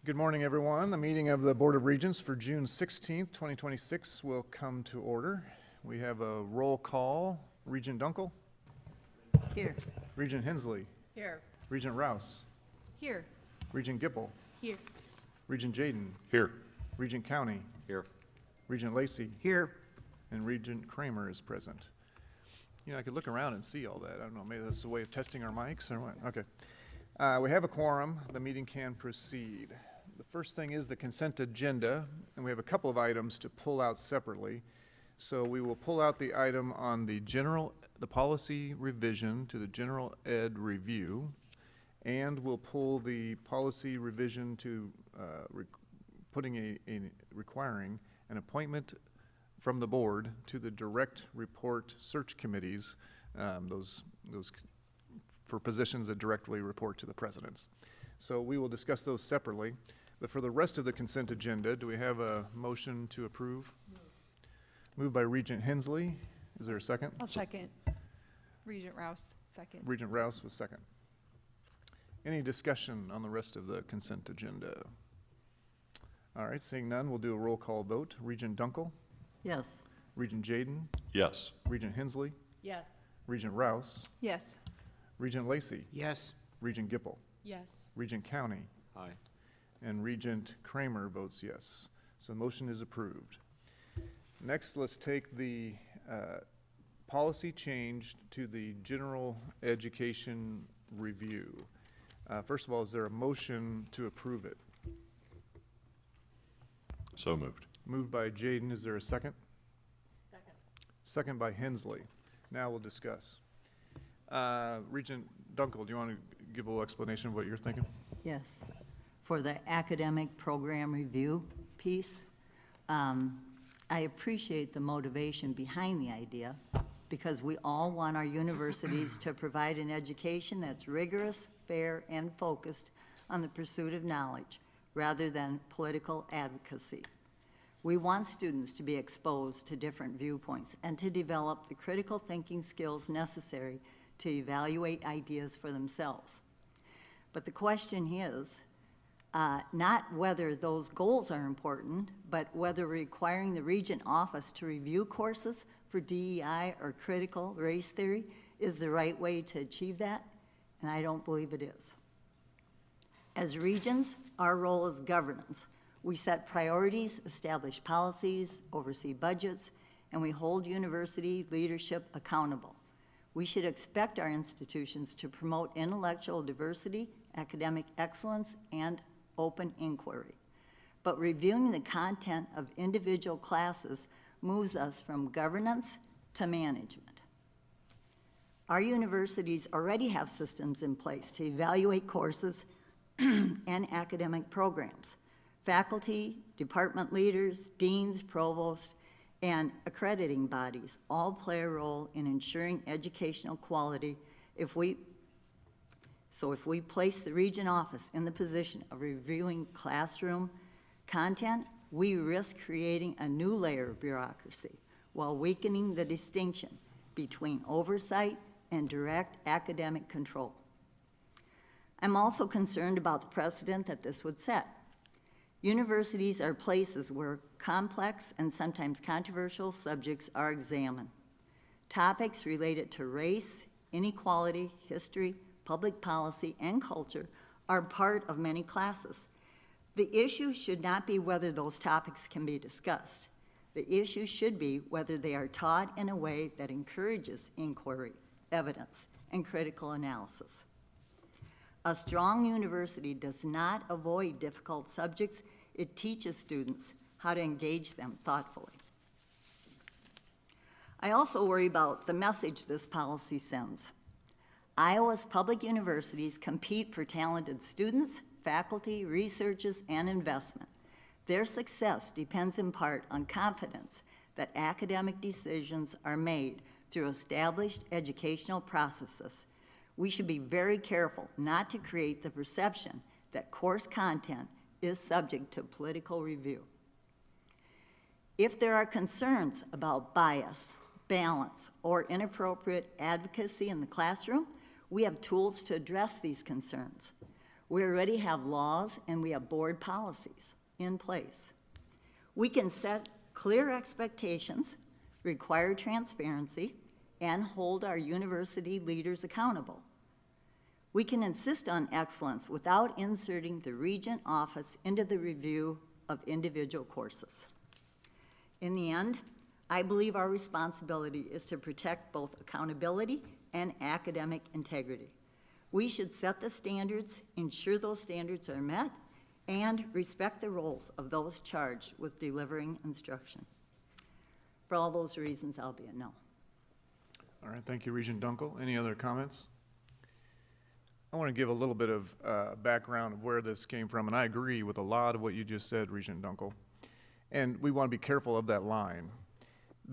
Good morning, everyone. The meeting of the Board of Regents for June 16th, 2026 will come to order. We have a roll call. Regent Dunkel? Here. Regent Hensley? Here. Regent Rouse? Here. Regent Gipple? Here. Regent Jaden? Here. Regent County? Here. Regent Lacey? Here. And Regent Kramer is present. You know, I could look around and see all that. I don't know, maybe that's a way of testing our mics or what? Okay. We have a quorum. The meeting can proceed. The first thing is the consent agenda, and we have a couple of items to pull out separately. So we will pull out the item on the policy revision to the general ed review, and we'll pull the policy revision to requiring an appointment from the board to the direct report search committees, those for positions that directly report to the presidents. So we will discuss those separately. But for the rest of the consent agenda, do we have a motion to approve? Moved by Regent Hensley. Is there a second? I'll second. Regent Rouse, second. Regent Rouse was second. Any discussion on the rest of the consent agenda? All right, seeing none, we'll do a roll call vote. Regent Dunkel? Yes. Regent Jaden? Yes. Regent Hensley? Yes. Regent Rouse? Yes. Regent Lacey? Yes. Regent Gipple? Yes. Regent County? Aye. And Regent Kramer votes yes. So the motion is approved. Next, let's take the policy change to the general education review. First of all, is there a motion to approve it? So moved. Moved by Jaden. Is there a second? Second. Second by Hensley. Now we'll discuss. Regent Dunkel, do you want to give a little explanation of what you're thinking? Yes. For the academic program review piece, I appreciate the motivation behind the idea because we all want our universities to provide an education that's rigorous, fair, and focused on the pursuit of knowledge rather than political advocacy. We want students to be exposed to different viewpoints and to develop the critical thinking skills necessary to evaluate ideas for themselves. But the question is, not whether those goals are important, but whether requiring the Regent office to review courses for DEI or critical race theory is the right way to achieve that, and I don't believe it is. As Regents, our role is governance. We set priorities, establish policies, oversee budgets, and we hold university leadership accountable. We should expect our institutions to promote intellectual diversity, academic excellence, and open inquiry. But reviewing the content of individual classes moves us from governance to management. Our universities already have systems in place to evaluate courses and academic programs. Faculty, department leaders, deans, provosts, and accrediting bodies all play a role in ensuring educational quality. If we place the Regent office in the position of reviewing classroom content, we risk creating a new layer of bureaucracy while weakening the distinction between oversight and direct academic control. I'm also concerned about the precedent that this would set. Universities are places where complex and sometimes controversial subjects are examined. Topics related to race, inequality, history, public policy, and culture are part of many classes. The issue should not be whether those topics can be discussed. The issue should be whether they are taught in a way that encourages inquiry, evidence, and critical analysis. A strong university does not avoid difficult subjects. It teaches students how to engage them thoughtfully. I also worry about the message this policy sends. Iowa's public universities compete for talented students, faculty, researchers, and investment. Their success depends in part on confidence that academic decisions are made through established educational processes. We should be very careful not to create the perception that course content is subject to political review. If there are concerns about bias, balance, or inappropriate advocacy in the classroom, we have tools to address these concerns. We already have laws and we have board policies in place. We can set clear expectations, require transparency, and hold our university leaders accountable. We can insist on excellence without inserting the Regent office into the review of individual courses. In the end, I believe our responsibility is to protect both accountability and academic integrity. We should set the standards, ensure those standards are met, and respect the roles of those charged with delivering instruction. For all those reasons, I'll be a no. All right, thank you, Regent Dunkel. Any other comments? I want to give a little bit of background of where this came from, and I agree with a lot of what you just said, Regent Dunkel. And we want to be careful of that line.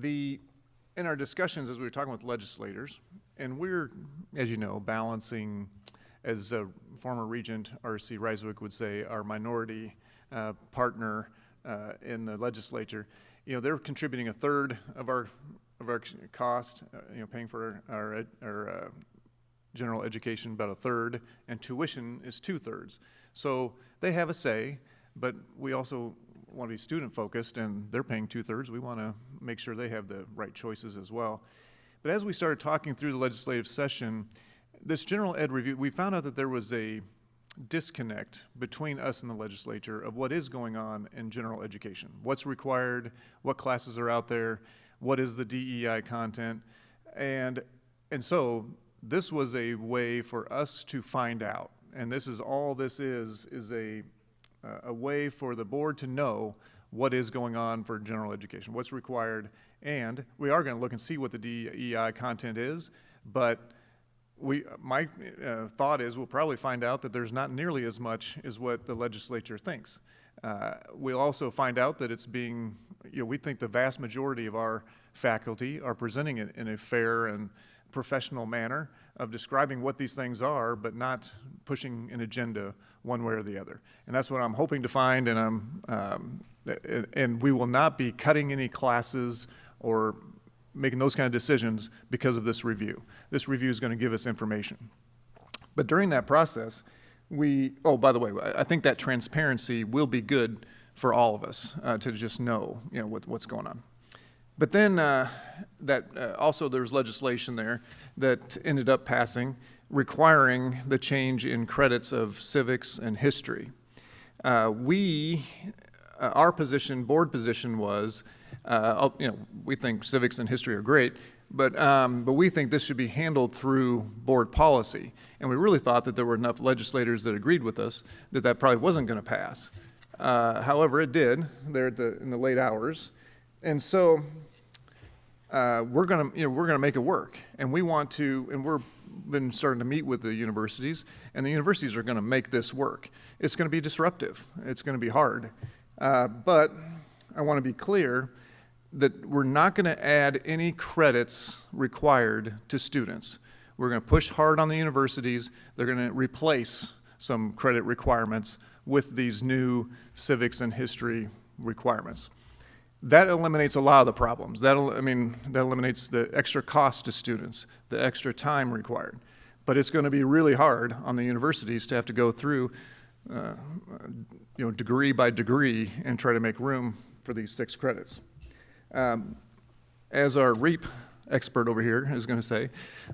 In our discussions as we were talking with legislators, and we're, as you know, balancing, as a former Regent R.C. Reiswick would say, our minority partner in the legislature. You know, they're contributing a third of our cost, paying for our general education about a third, and tuition is 2/3. So they have a say, but we also want to be student focused, and they're paying 2/3. We want to make sure they have the right choices as well. But as we started talking through the legislative session, this general ed review, we found out that there was a disconnect between us and the legislature of what is going on in general education. What's required, what classes are out there, what is the DEI content, and so this was a way for us to find out, and this is all this is a way for the board to know what is going on for general education, what's required, and we are going to look and see what the DEI content is, but my thought is we'll probably find out that there's not nearly as much as what the legislature thinks. We'll also find out that it's being, we think the vast majority of our faculty are presenting it in a fair and professional manner of describing what these things are, but not pushing an agenda one way or the other. And that's what I'm hoping to find, and we will not be cutting any classes or making those kind of decisions because of this review. This review is going to give us information. But during that process, by the way, I think that transparency will be good for all of us to just know, what's going on. But then also there's legislation there that ended up passing requiring the change in credits of civics and history. Our position, board position was, we think civics and history are great, but we think this should be handled through board policy. And we really thought that there were enough legislators that agreed with us that probably wasn't going to pass. However, it did there in the late hours. And so we're gonna make it work, and we want to, and we've been starting to meet with the universities, and the universities are going to make this work. It's going to be disruptive. It's going to be hard, but I want to be clear that we're not going to add any credits required to students. We're going to push hard on the universities. They're going to replace some credit requirements with these new civics and history requirements. That eliminates a lot of the problems. That eliminates the extra cost to students, the extra time required. But it's going to be really hard on the universities to have to go through, degree by degree and try to make room for these 6 credits. As our REAP expert over here is going to say,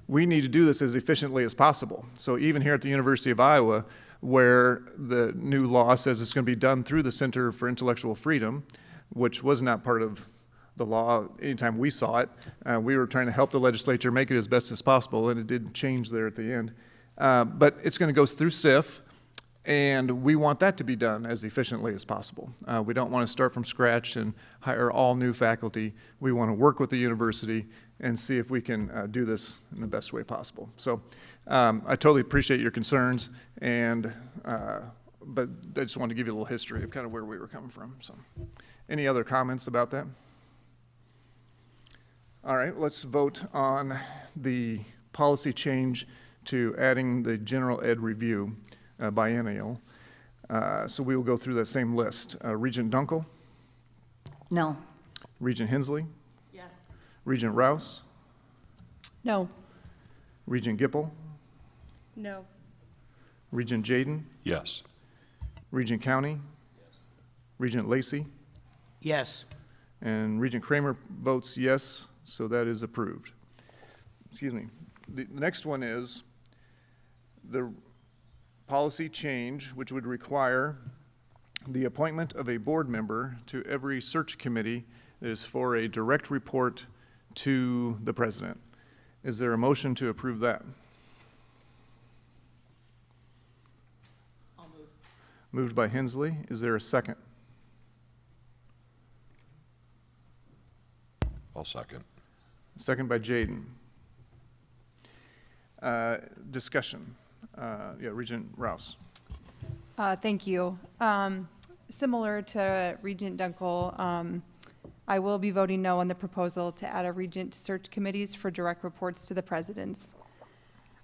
we need to do this as efficiently as possible. So even here at the University of Iowa, where the new law says it's going to be done through the Center for Intellectual Freedom, which was not part of the law anytime we saw it. We were trying to help the legislature make it as best as possible, and it did change there at the end. But it's going to go through CIF, and we want that to be done as efficiently as possible. We don't want to start from scratch and hire all new faculty. We want to work with the university and see if we can do this in the best way possible. So I totally appreciate your concerns, but I just wanted to give you a little history of kind of where we were coming from. So, any other comments about that? All right, let's vote on the policy change to adding the general ed review biennial. So we will go through that same list. Regent Dunkel? No. Regent Hensley? Yes. Regent Rouse? No. Regent Gipple? No. Regent Jaden, Yes. Regent County, Regent Lacey, Yes. and Regent Kramer votes yes, so that is approved. Excuse me. The next one is the policy change, which would require the appointment of a board member to every search committee that is for a direct report to the president. Is there a motion to approve that? I'll move. Moved by Hensley. Is there a second? I'll second. Second by Jaden. Discussion. Yeah, Regent Rouse. Thank you. Similar to Regent Dunkel, I will be voting no on the proposal to add a regent to search committees for direct reports to the presidents.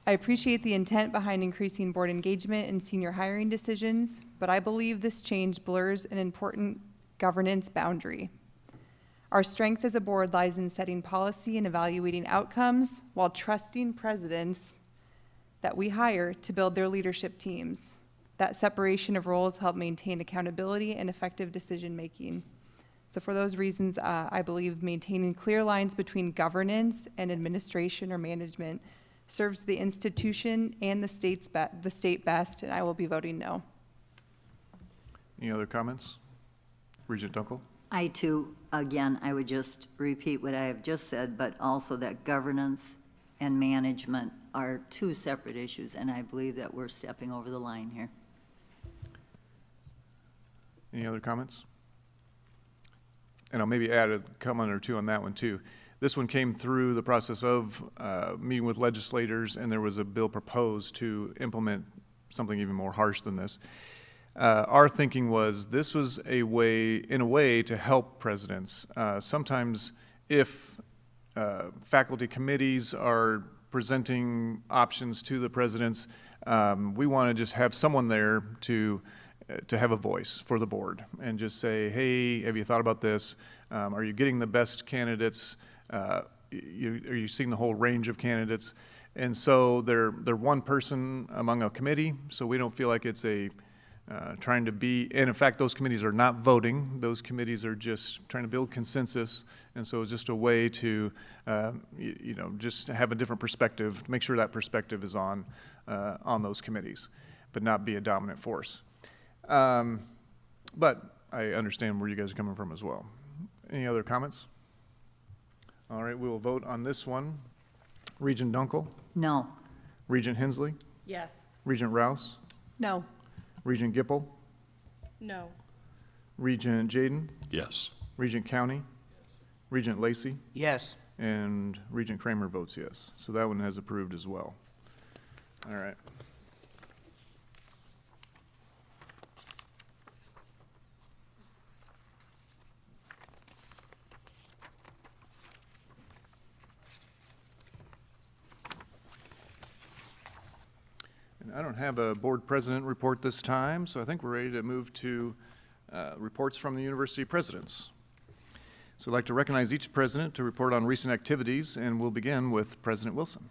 I appreciate the intent behind increasing board engagement and senior hiring decisions, but I believe this change blurs an important governance boundary. Our strength as a board lies in setting policy and evaluating outcomes while trusting presidents that we hire to build their leadership teams. That separation of roles help maintain accountability and effective decision-making. So for those reasons, I believe maintaining clear lines between governance and administration or management serves the institution and the state best, and I will be voting no. Any other comments? Regent Dunkel? I too, again, I would just repeat what I have just said, but also that governance and management are two separate issues, and I believe that we're stepping over the line here. Any other comments? And I'll maybe add a comment or two on that one too. This one came through the process of meeting with legislators, and there was a bill proposed to implement something even more harsh than this. Our thinking was this was in a way to help presidents. Sometimes if faculty committees are presenting options to the presidents, we want to just have someone there to have a voice for the board and just say, hey, have you thought about this? Are you getting the best candidates? Are you seeing the whole range of candidates? And so they're one person among a committee, so we don't feel like it's trying to be, and in fact, those committees are not voting. Those committees are just trying to build consensus, and so it's just a way to, just have a different perspective, make sure that perspective is on those committees, but not be a dominant force. But I understand where you guys are coming from as well. Any other comments? All right, we will vote on this one. Regent Dunkel? No. Regent Hensley? Yes. Regent Rouse? No. Regent Gipple? No. Regent Jaden? Yes. Regent County? Regent Lacey? Yes. And Regent Kramer votes yes. So that one has approved as well. All right. I don't have a board president report this time, so I think we're ready to move to reports from the university presidents. So I'd like to recognize each president to report on recent activities, and we'll begin with President Wilson.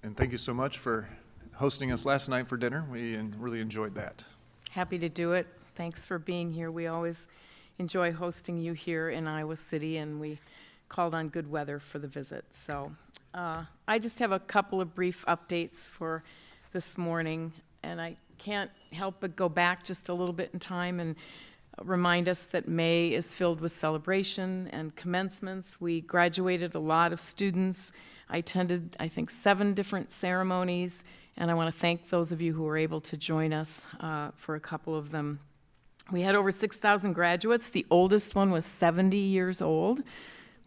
And thank you so much for hosting us last night for dinner. We really enjoyed that. Happy to do it. Thanks for being here. We always enjoy hosting you here in Iowa City, and we called on good weather for the visit. So I just have a couple of brief updates for this morning, and I can't help but go back just a little bit in time and remind us that May is filled with celebration and commencements. We graduated a lot of students. I attended, I think, 7 different ceremonies. And I want to thank those of you who were able to join us for a couple of them. We had over 6,000 graduates. The oldest one was 70 years old,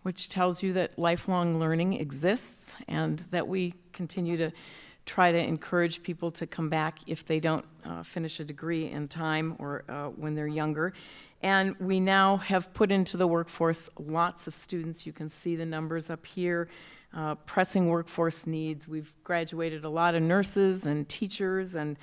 which tells you that lifelong learning exists and that we continue to try to encourage people to come back if they don't finish a degree in time or when they're younger. And we now have put into the workforce lots of students. You can see the numbers up here. Pressing workforce needs. We've graduated a lot of nurses and teachers and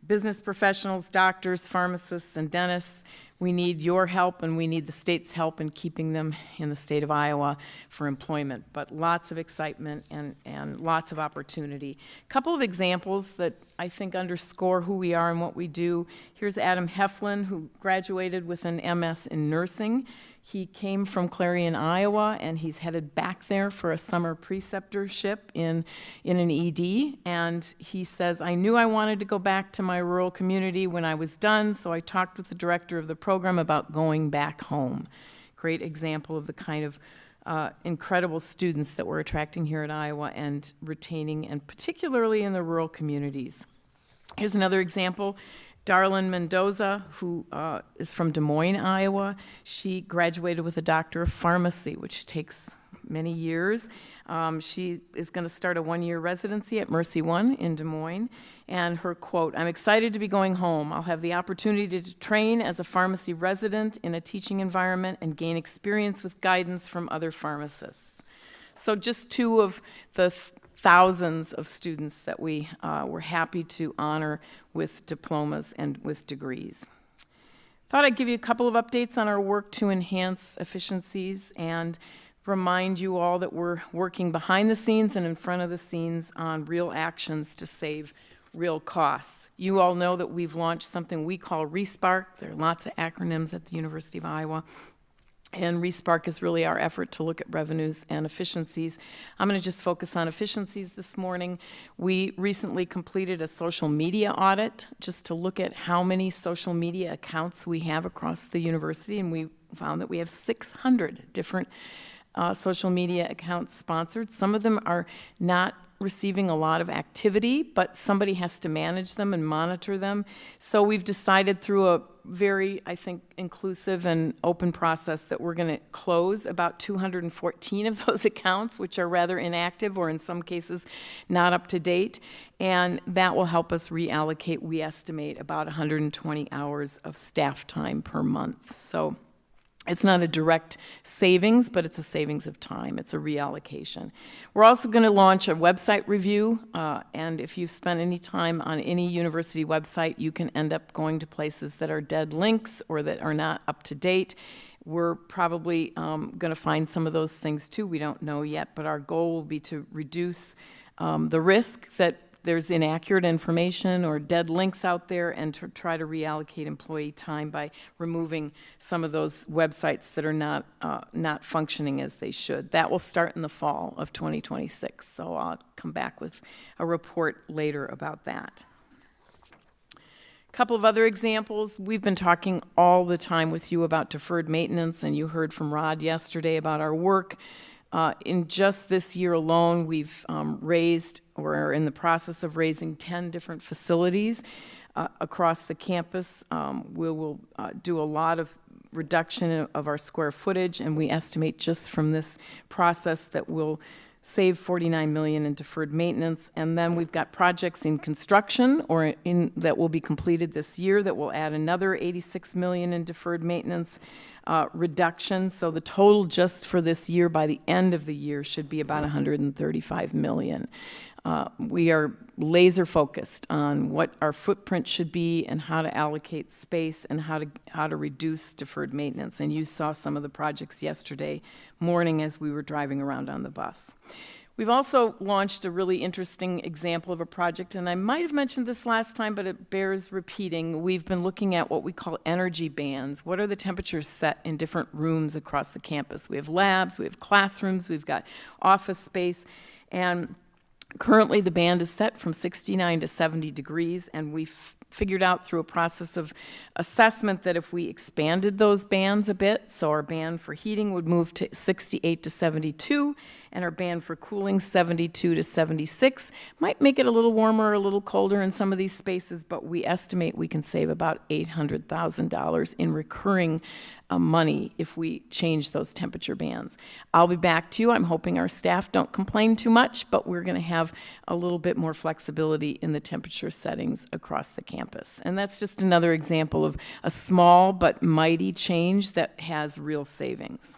business professionals, doctors, pharmacists, and dentists. We need your help, and we need the state's help in keeping them in the state of Iowa for employment. But lots of excitement and lots of opportunity. A couple of examples that I think underscore who we are and what we do. Here's Adam Heflin, who graduated with an MS in nursing. He came from Clarion, Iowa, and he's headed back there for a summer preceptorship in an ED. And he says, I knew I wanted to go back to my rural community when I was done, so I talked with the director of the program about going back home. Great example of the kind of incredible students that we're attracting here at Iowa and retaining, and particularly in the rural communities. Here's another example. Darlene Mendoza, who is from Des Moines, Iowa. She graduated with a doctor of pharmacy, which takes many years. She is going to start a one-year residency at Mercy One in Des Moines. And her quote, I'm excited to be going home. I'll have the opportunity to train as a pharmacy resident in a teaching environment and gain experience with guidance from other pharmacists. So just two of the thousands of students that we were happy to honor with diplomas and with degrees. Thought I'd give you a couple of updates on our work to enhance efficiencies and remind you all that we're working behind the scenes and in front of the scenes on real actions to save real costs. You all know that we've launched something we call ReSpark. There are lots of acronyms at the University of Iowa. And ReSpark is really our effort to look at revenues and efficiencies. I'm going to just focus on efficiencies this morning. We recently completed a social media audit just to look at how many social media accounts we have across the university, and we found that we have 600 different social media accounts sponsored. Some of them are not receiving a lot of activity, but somebody has to manage them and monitor them. So we've decided through a very, I think, inclusive and open process that we're going to close about 214 of those accounts, which are rather inactive or in some cases not up to date. And that will help us reallocate, we estimate, about 120 hours of staff time per month. So it's not a direct savings, but it's a savings of time. It's a reallocation. We're also going to launch a website review, and if you've spent any time on any university website, you can end up going to places that are dead links or that are not up to date. We're probably going to find some of those things too. We don't know yet, but our goal will be to reduce the risk that there's inaccurate information or dead links out there, and to try to reallocate employee time by removing some of those websites that are not functioning as they should. That will start in the fall of 2026, so I'll come back with a report later about that. A couple of other examples. We've been talking all the time with you about deferred maintenance, and you heard from Rod yesterday about our work. In just this year alone, we've raised, or are in the process of raising, 10 different facilities across the campus. We will do a lot of reduction of our square footage, and we estimate just from this process that we'll save $49 million in deferred maintenance. And then we've got projects in construction or that will be completed this year that will add another $86 million in deferred maintenance reduction. So the total just for this year by the end of the year should be about $135 million. We are laser focused on what our footprint should be and how to allocate space and how to reduce deferred maintenance. And you saw some of the projects yesterday morning as we were driving around on the bus. We've also launched a really interesting example of a project, and I might have mentioned this last time, but it bears repeating. We've been looking at what we call energy bands. What are the temperatures set in different rooms across the campus? We have labs, we have classrooms, we've got office space, and currently the band is set from 69 to 70 degrees, and we've figured out through a process of assessment that if we expanded those bands a bit, so our band for heating would move to 68 to 72, and our band for cooling 72 to 76, might make it a little warmer or a little colder in some of these spaces, but we estimate we can save about $800,000 in recurring money if we change those temperature bands. I'll be back to you. I'm hoping our staff don't complain too much, but we're going to have a little bit more flexibility in the temperature settings across the campus. And that's just another example of a small but mighty change that has real savings.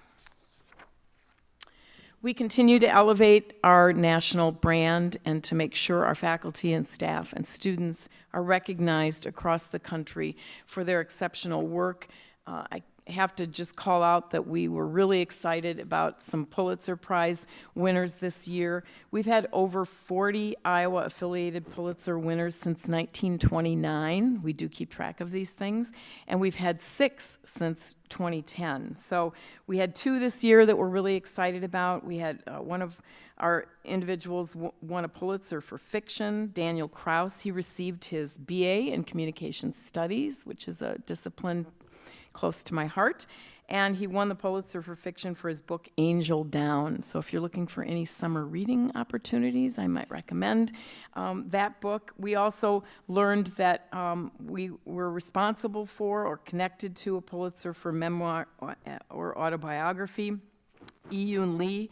We continue to elevate our national brand and to make sure our faculty and staff and students are recognized across the country for their exceptional work. I have to just call out that we were really excited about some Pulitzer Prize winners this year. We've had over 40 Iowa-affiliated Pulitzer winners since 1929. We do keep track of these things. And we've had 6 since 2010. So we had 2 this year that we're really excited about. We had one of our individuals won a Pulitzer for fiction, Daniel Kraus. He received his BA in Communication Studies, which is a discipline close to my heart, and he won the Pulitzer for fiction for his book Angel Down. So if you're looking for any summer reading opportunities, I might recommend that book. We also learned that we were responsible for or connected to a Pulitzer for memoir or autobiography. Yoon Lee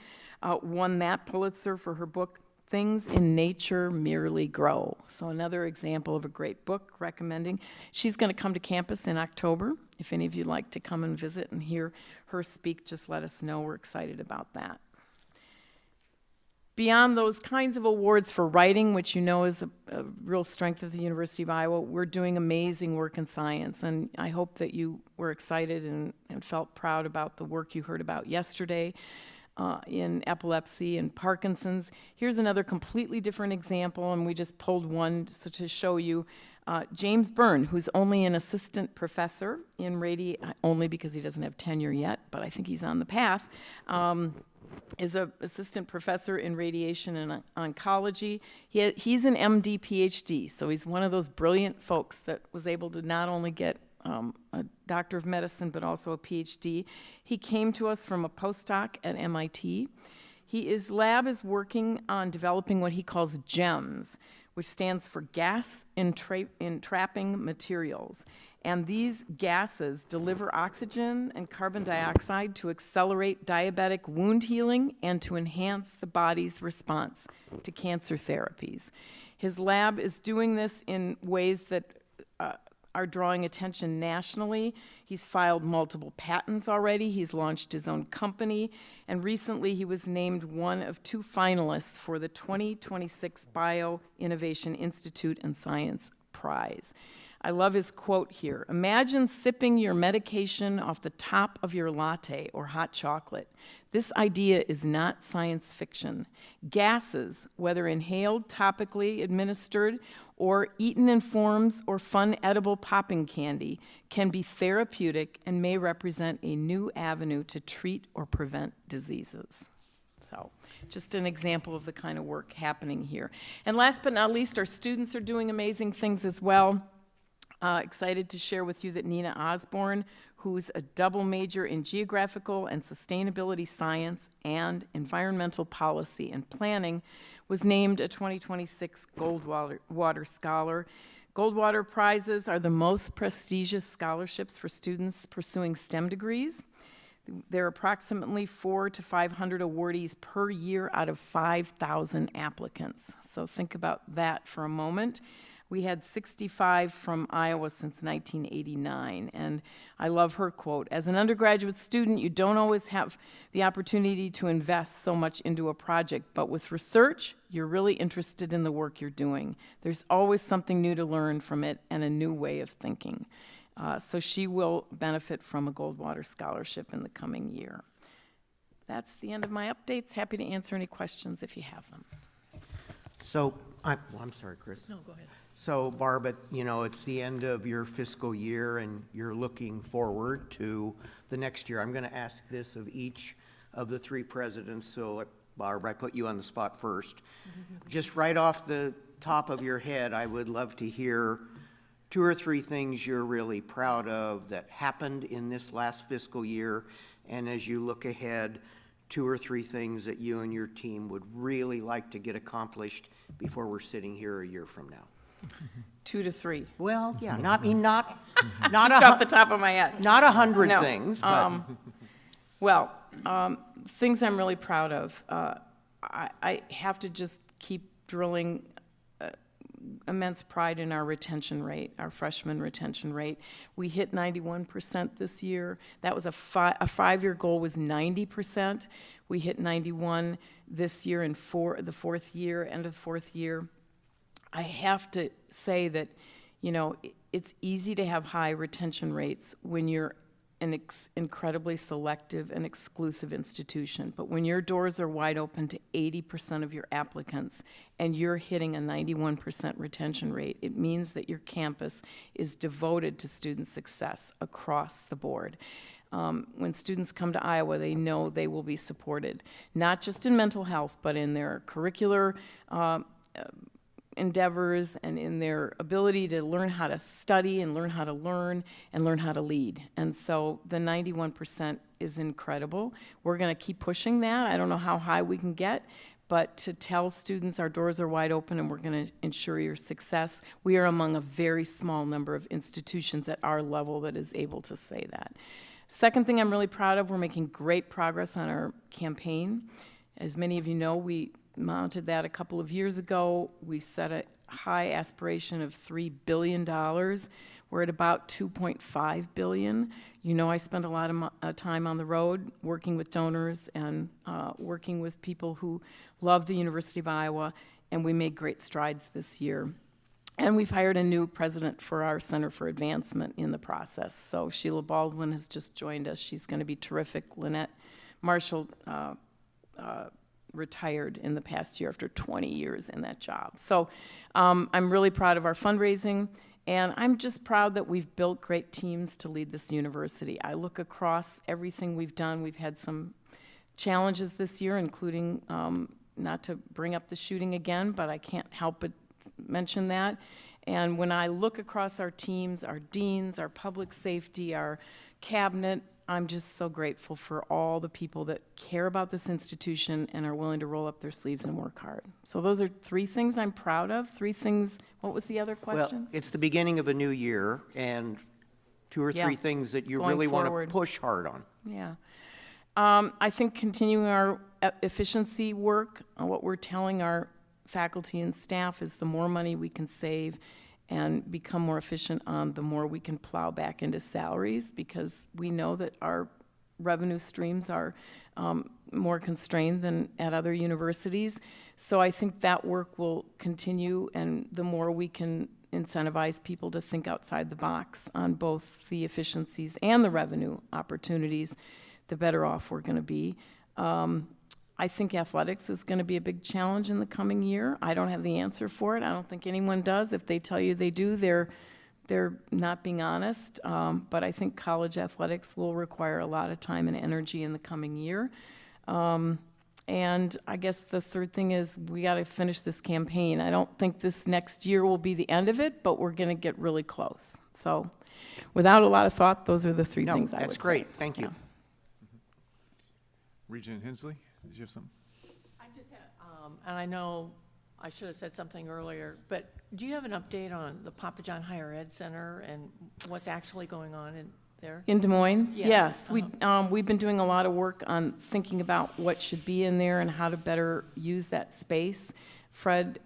won that Pulitzer for her book Things in Nature Merely Grow. So another example of a great book recommending. She's going to come to campus in October. If any of you like to come and visit and hear her speak, just let us know. We're excited about that. Beyond those kinds of awards for writing, which you know is a real strength of the University of Iowa, we're doing amazing work in science, and I hope that you were excited and felt proud about the work you heard about yesterday. In epilepsy and Parkinson's. Here's another completely different example, and we just pulled one to show you. James Byrne, who's only an assistant professor in only because he doesn't have tenure yet, but I think he's on the path, is an assistant professor in radiation and oncology. He's an MD, PhD, so he's one of those brilliant folks that was able to not only get a doctor of medicine, but also a PhD. He came to us from a postdoc at MIT. His lab is working on developing what he calls GEMS, which stands for gas entrapping materials. And these gases deliver oxygen and carbon dioxide to accelerate diabetic wound healing and to enhance the body's response to cancer therapies. His lab is doing this in ways that are drawing attention nationally. He's filed multiple patents already. He's launched his own company. And recently he was named one of 2 finalists for the 2026 Bio Innovation Institute and Science Prize. I love his quote here. Imagine sipping your medication off the top of your latte or hot chocolate. This idea is not science fiction. Gases, whether inhaled, topically administered, or eaten in forms or fun edible popping candy, can be therapeutic and may represent a new avenue to treat or prevent diseases. So, just an example of the kind of work happening here. And last but not least, our students are doing amazing things as well. Excited to share with you that Nina Osborne, who's a double major in geographical and sustainability science and environmental policy and planning, was named a 2026 Goldwater Scholar. Goldwater Prizes are the most prestigious scholarships for students pursuing STEM degrees. There are approximately 400 to 500 awardees per year out of 5,000 applicants. So think about that for a moment. We had 65 from Iowa since 1989, and I love her quote. As an undergraduate student, you don't always have the opportunity to invest so much into a project, but with research, you're really interested in the work you're doing. There's always something new to learn from it and a new way of thinking. So she will benefit from a Goldwater Scholarship in the coming year. That's the end of my updates. Happy to answer any questions if you have them. So, I'm sorry, Chris. No, go ahead. So, Barb, it's the end of your fiscal year, and you're looking forward to the next year. I'm going to ask this of each of the 3 presidents. So, Barb, I put you on the spot first. Just right off the top of your head, I would love to hear 2 or 3 things you're really proud of that happened in this last fiscal year, and as you look ahead, 2 or 3 things that you and your team would really like to get accomplished before we're sitting here a year from now. 2 to 3. Well, yeah, not Just off the top of my head. not 100 No, things, but things I'm really proud of. I have to just keep drilling immense pride in our retention rate, our freshman retention rate. We hit 91% this year. That was a five-year goal was 90%. We hit 91 this year in the fourth year, end of fourth year. I have to say that, you know, it's easy to have high retention rates when you're an incredibly selective and exclusive institution. But when your doors are wide open to 80% of your applicants and you're hitting a 91% retention rate, it means that your campus is devoted to student success across the board. When students come to Iowa, they know they will be supported, not just in mental health, but in their curricular endeavors and in their ability to learn how to study and learn how to learn and learn how to lead. And so the 91% is incredible. We're going to keep pushing that. I don't know how high we can get, but to tell students our doors are wide open and we're going to ensure your success, we are among a very small number of institutions at our level that is able to say that. Second thing I'm really proud of, we're making great progress on our campaign. As many of you know, we mounted that a couple of years ago. We set a high aspiration of $3 billion. We're at about $2.5 billion. You know, I spend a lot of time on the road working with donors and working with people who love the University of Iowa, and we made great strides this year. And we've hired a new president for our Center for Advancement in the process. So Sheila Baldwin has just joined us. She's going to be terrific. Lynette Marshall retired in the past year after 20 years in that job. So I'm really proud of our fundraising, and I'm just proud that we've built great teams to lead this university. I look across everything we've done. We've had some challenges this year, including, not to bring up the shooting again, but I can't help but mention that. And when I look across our teams, our deans, our public safety, our cabinet, I'm just so grateful for all the people that care about this institution and are willing to roll up their sleeves and work hard. So those are three things I'm proud of. Three things. What was the other question? Well, it's the beginning of a new year, and two or three things that you Going really want to forward. push hard on. Yeah. I think continuing our efficiency work, what we're telling our faculty and staff is the more money we can save and become more efficient on, the more we can plow back into salaries, because we know that our revenue streams are more constrained than at other universities. So I think that work will continue, and the more we can incentivize people to think outside the box on both the efficiencies and the revenue opportunities, the better off we're going to be. I think athletics is going to be a big challenge in the coming year. I don't have the answer for it. I don't think anyone does. If they tell you they do, they're not being honest. But I think college athletics will require a lot of time and energy in the coming year. And I guess the third thing is we got to finish this campaign. I don't think this next year will be the end of it, but we're going to get really close. So without a lot of thought, those are the three things I would say. That's great. Thank you. Yeah. Regent Hensley, did you have something? I just had, and I know I should have said something earlier, but do you have an update on the Papa John Higher Ed Center and what's actually going on in there? In Des Moines? Yes. We've been doing a lot of work on thinking about what should be in there and how to better use that space. Fred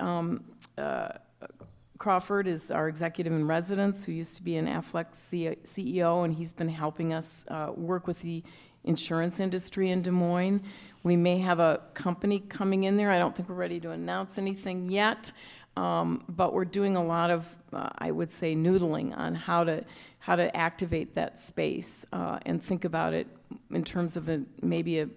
Crawford is our executive in residence, who used to be an Affleck CEO, and he's been helping us work with the insurance industry in Des Moines. We may have a company coming in there. I don't think we're ready to announce anything yet, but we're doing a lot of, I would say, noodling on how to activate that space and think about it in terms of maybe a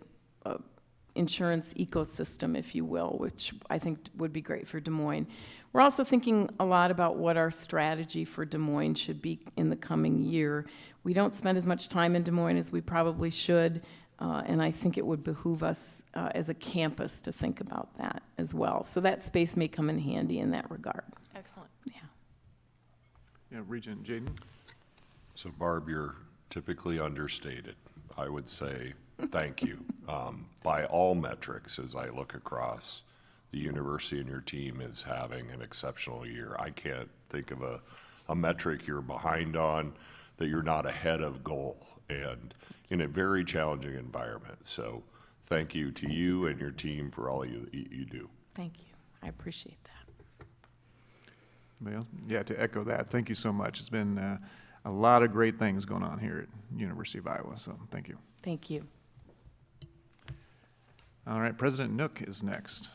insurance ecosystem, if you will, which I think would be great for Des Moines. We're also thinking a lot about what our strategy for Des Moines should be in the coming year. We don't spend as much time in Des Moines as we probably should, and I think it would behoove us as a campus to think about that as well. So that space may come in handy in that regard. Excellent. Yeah. Yeah, Regent Jaden? So Barb, you're typically understated. I would say thank you. By all metrics, as I look across, the university and your team is having an exceptional year. I can't think of a metric you're behind on that you're not ahead of goal, and in a very challenging environment. So thank you to you and your team for all you do. Thank you. I appreciate that. Anybody else? Yeah, to echo that, thank you so much. It's been a lot of great things going on here at University of Iowa, so thank you. Thank you. All right, President Nook is next.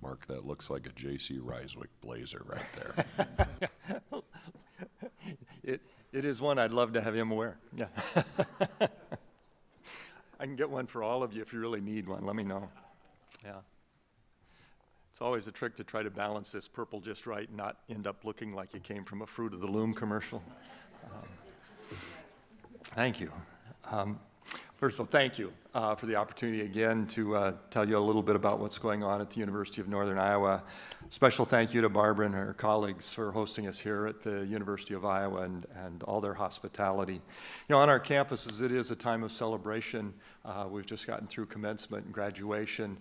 Mark, that looks like a J.C. Ryswick blazer right there. It is one I'd love to have him wear, yeah. I can get one for all of you if you really need one, let me know. Yeah. It's always a trick to try to balance this purple just right and not end up looking like you came from a Fruit of the Loom commercial. Thank you. First of all, thank you for the opportunity again to tell you a little bit about what's going on at the University of Northern Iowa. Special thank you to Barbara and her colleagues for hosting us here at the University of Iowa and all their hospitality. You know, on our campuses, it is a time of celebration. We've just gotten through commencement and graduation,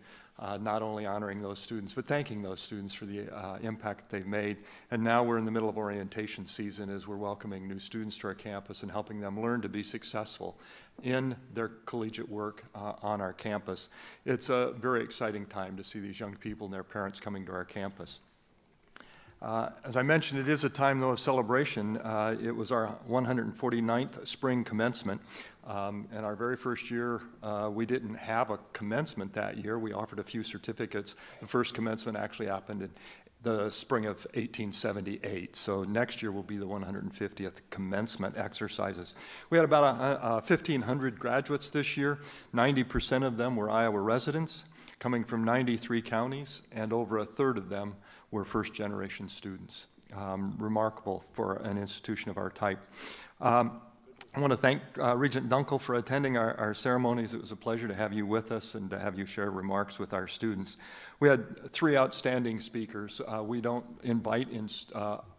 not only honoring those students, but thanking those students for the impact they've made. And now we're in the middle of orientation season as we're welcoming new students to our campus and helping them learn to be successful in their collegiate work on our campus. It's a very exciting time to see these young people and their parents coming to our campus. As I mentioned, it is a time, though, of celebration. It was our 149th spring commencement. And our very first year, we didn't have a commencement that year. We offered a few certificates. The first commencement actually happened in the spring of 1878. So next year will be the 150th commencement exercises. We had about 1,500 graduates this year. 90% of them were Iowa residents, coming from 93 counties, and over a third of them were first-generation students. Remarkable for an institution of our type. I want to thank Regent Dunkel for attending our ceremonies. It was a pleasure to have you with us and to have you share remarks with our students. We had 3 outstanding speakers. We don't invite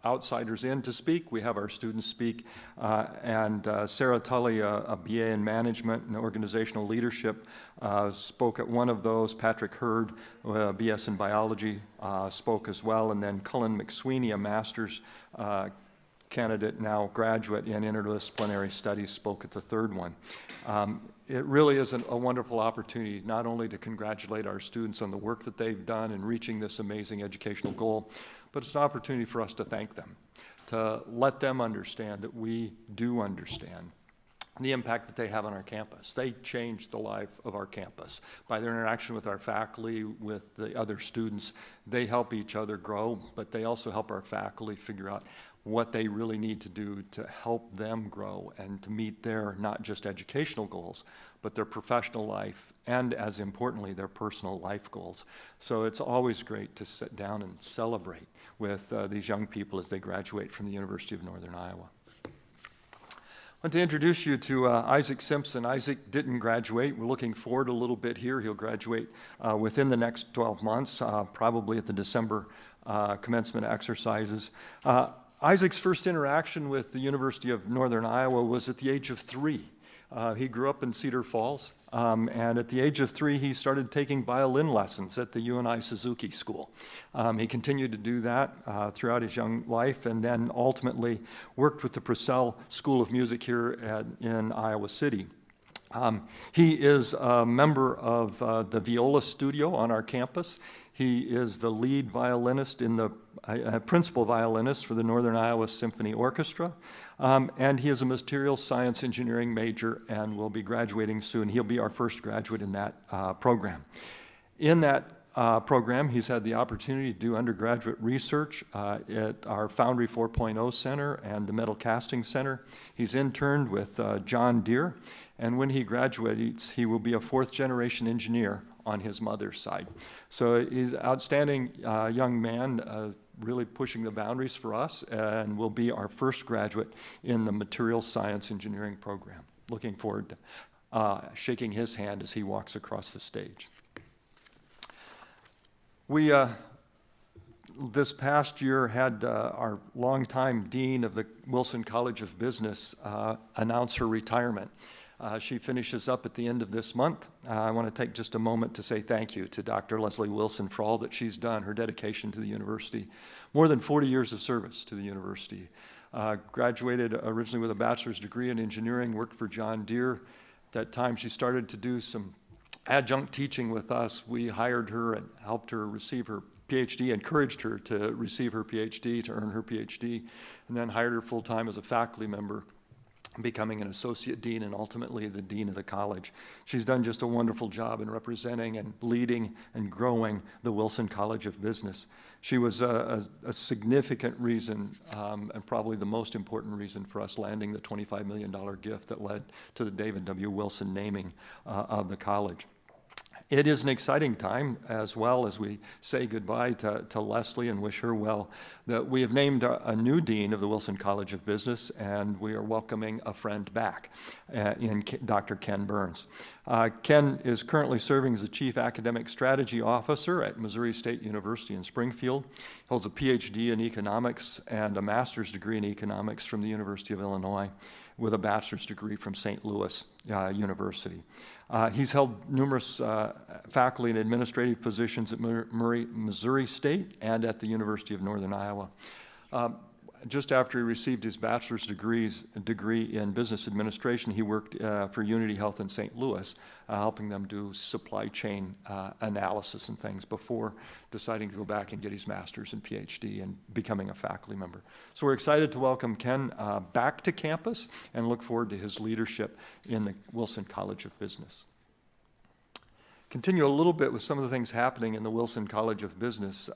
outsiders in to speak. We have our students speak. And Sarah Tully, a BA in Management and Organizational Leadership, spoke at one of those. Patrick Hurd, BS in Biology, spoke as well. And then Cullen McSweeney, a master's candidate, now graduate in interdisciplinary studies, spoke at the third one. It really is a wonderful opportunity not only to congratulate our students on the work that they've done in reaching this amazing educational goal, but it's an opportunity for us to thank them, to let them understand that we do understand the impact that they have on our campus. They change the life of our campus. By their interaction with our faculty, with the other students, they help each other grow, but they also help our faculty figure out what they really need to do to help them grow and to meet their not just educational goals, but their professional life and, as importantly, their personal life goals. So it's always great to sit down and celebrate with these young people as they graduate from the University of Northern Iowa. I want to introduce you to Isaac Simpson. Isaac didn't graduate. We're looking forward a little bit here. He'll graduate within the next 12 months, probably at the December commencement exercises. Isaac's first interaction with the University of Northern Iowa was at the age of 3. He grew up in Cedar Falls, and at the age of 3, he started taking violin lessons at the UNI Suzuki School. He continued to do that throughout his young life, and then ultimately worked with the Purcell School of Music here in Iowa City. He is a member of the Viola Studio on our campus. He is the lead violinist in the principal violinist for the Northern Iowa Symphony Orchestra, and he is a materials science engineering major and will be graduating soon. He'll be our first graduate in that program. In that program, he's had the opportunity to do undergraduate research at our Foundry 4.0 Center and the Metal Casting Center. He's interned with John Deere, and when he graduates, he will be a 4th-generation engineer on his mother's side. So he's an outstanding young man, really pushing the boundaries for us, and will be our first graduate in the materials science engineering program. Looking forward to shaking his hand as he walks across the stage. We, this past year, had our longtime dean of the Wilson College of Business announce her retirement. She finishes up at the end of this month. I want to take just a moment to say thank you to Dr. Leslie Wilson for all that she's done, her dedication to the university. More than 40 years of service to the university. Graduated originally with a bachelor's degree in engineering, worked for John Deere. At that time, she started to do some adjunct teaching with us. We hired her and helped her receive her PhD, encouraged her to receive her PhD, to earn her PhD, and then hired her full-time as a faculty member, becoming an associate dean and ultimately the dean of the college. She's done just a wonderful job in representing and leading and growing the Wilson College of Business. She was a significant reason, and probably the most important reason for us landing the $25 million gift that led to the David W. Wilson naming of the college. It is an exciting time, as well as we say goodbye to Leslie and wish her well, that we have named a new dean of the Wilson College of Business, and we are welcoming a friend back in Dr. Ken Burns. Ken is currently serving as the Chief Academic Strategy Officer at Missouri State University in Springfield. He holds a PhD in economics and a master's degree in economics from the University of Illinois, with a bachelor's degree from St. Louis University. He's held numerous faculty and administrative positions at Missouri State and at the University of Northern Iowa. Just after he received his bachelor's degree in business administration, he worked for Unity Health in St. Louis, helping them do supply chain analysis and things before deciding to go back and get his master's and PhD and becoming a faculty member. So we're excited to welcome Ken back to campus and look forward to his leadership in the Wilson College of Business. Continue a little bit with some of the things happening in the Wilson College of Business.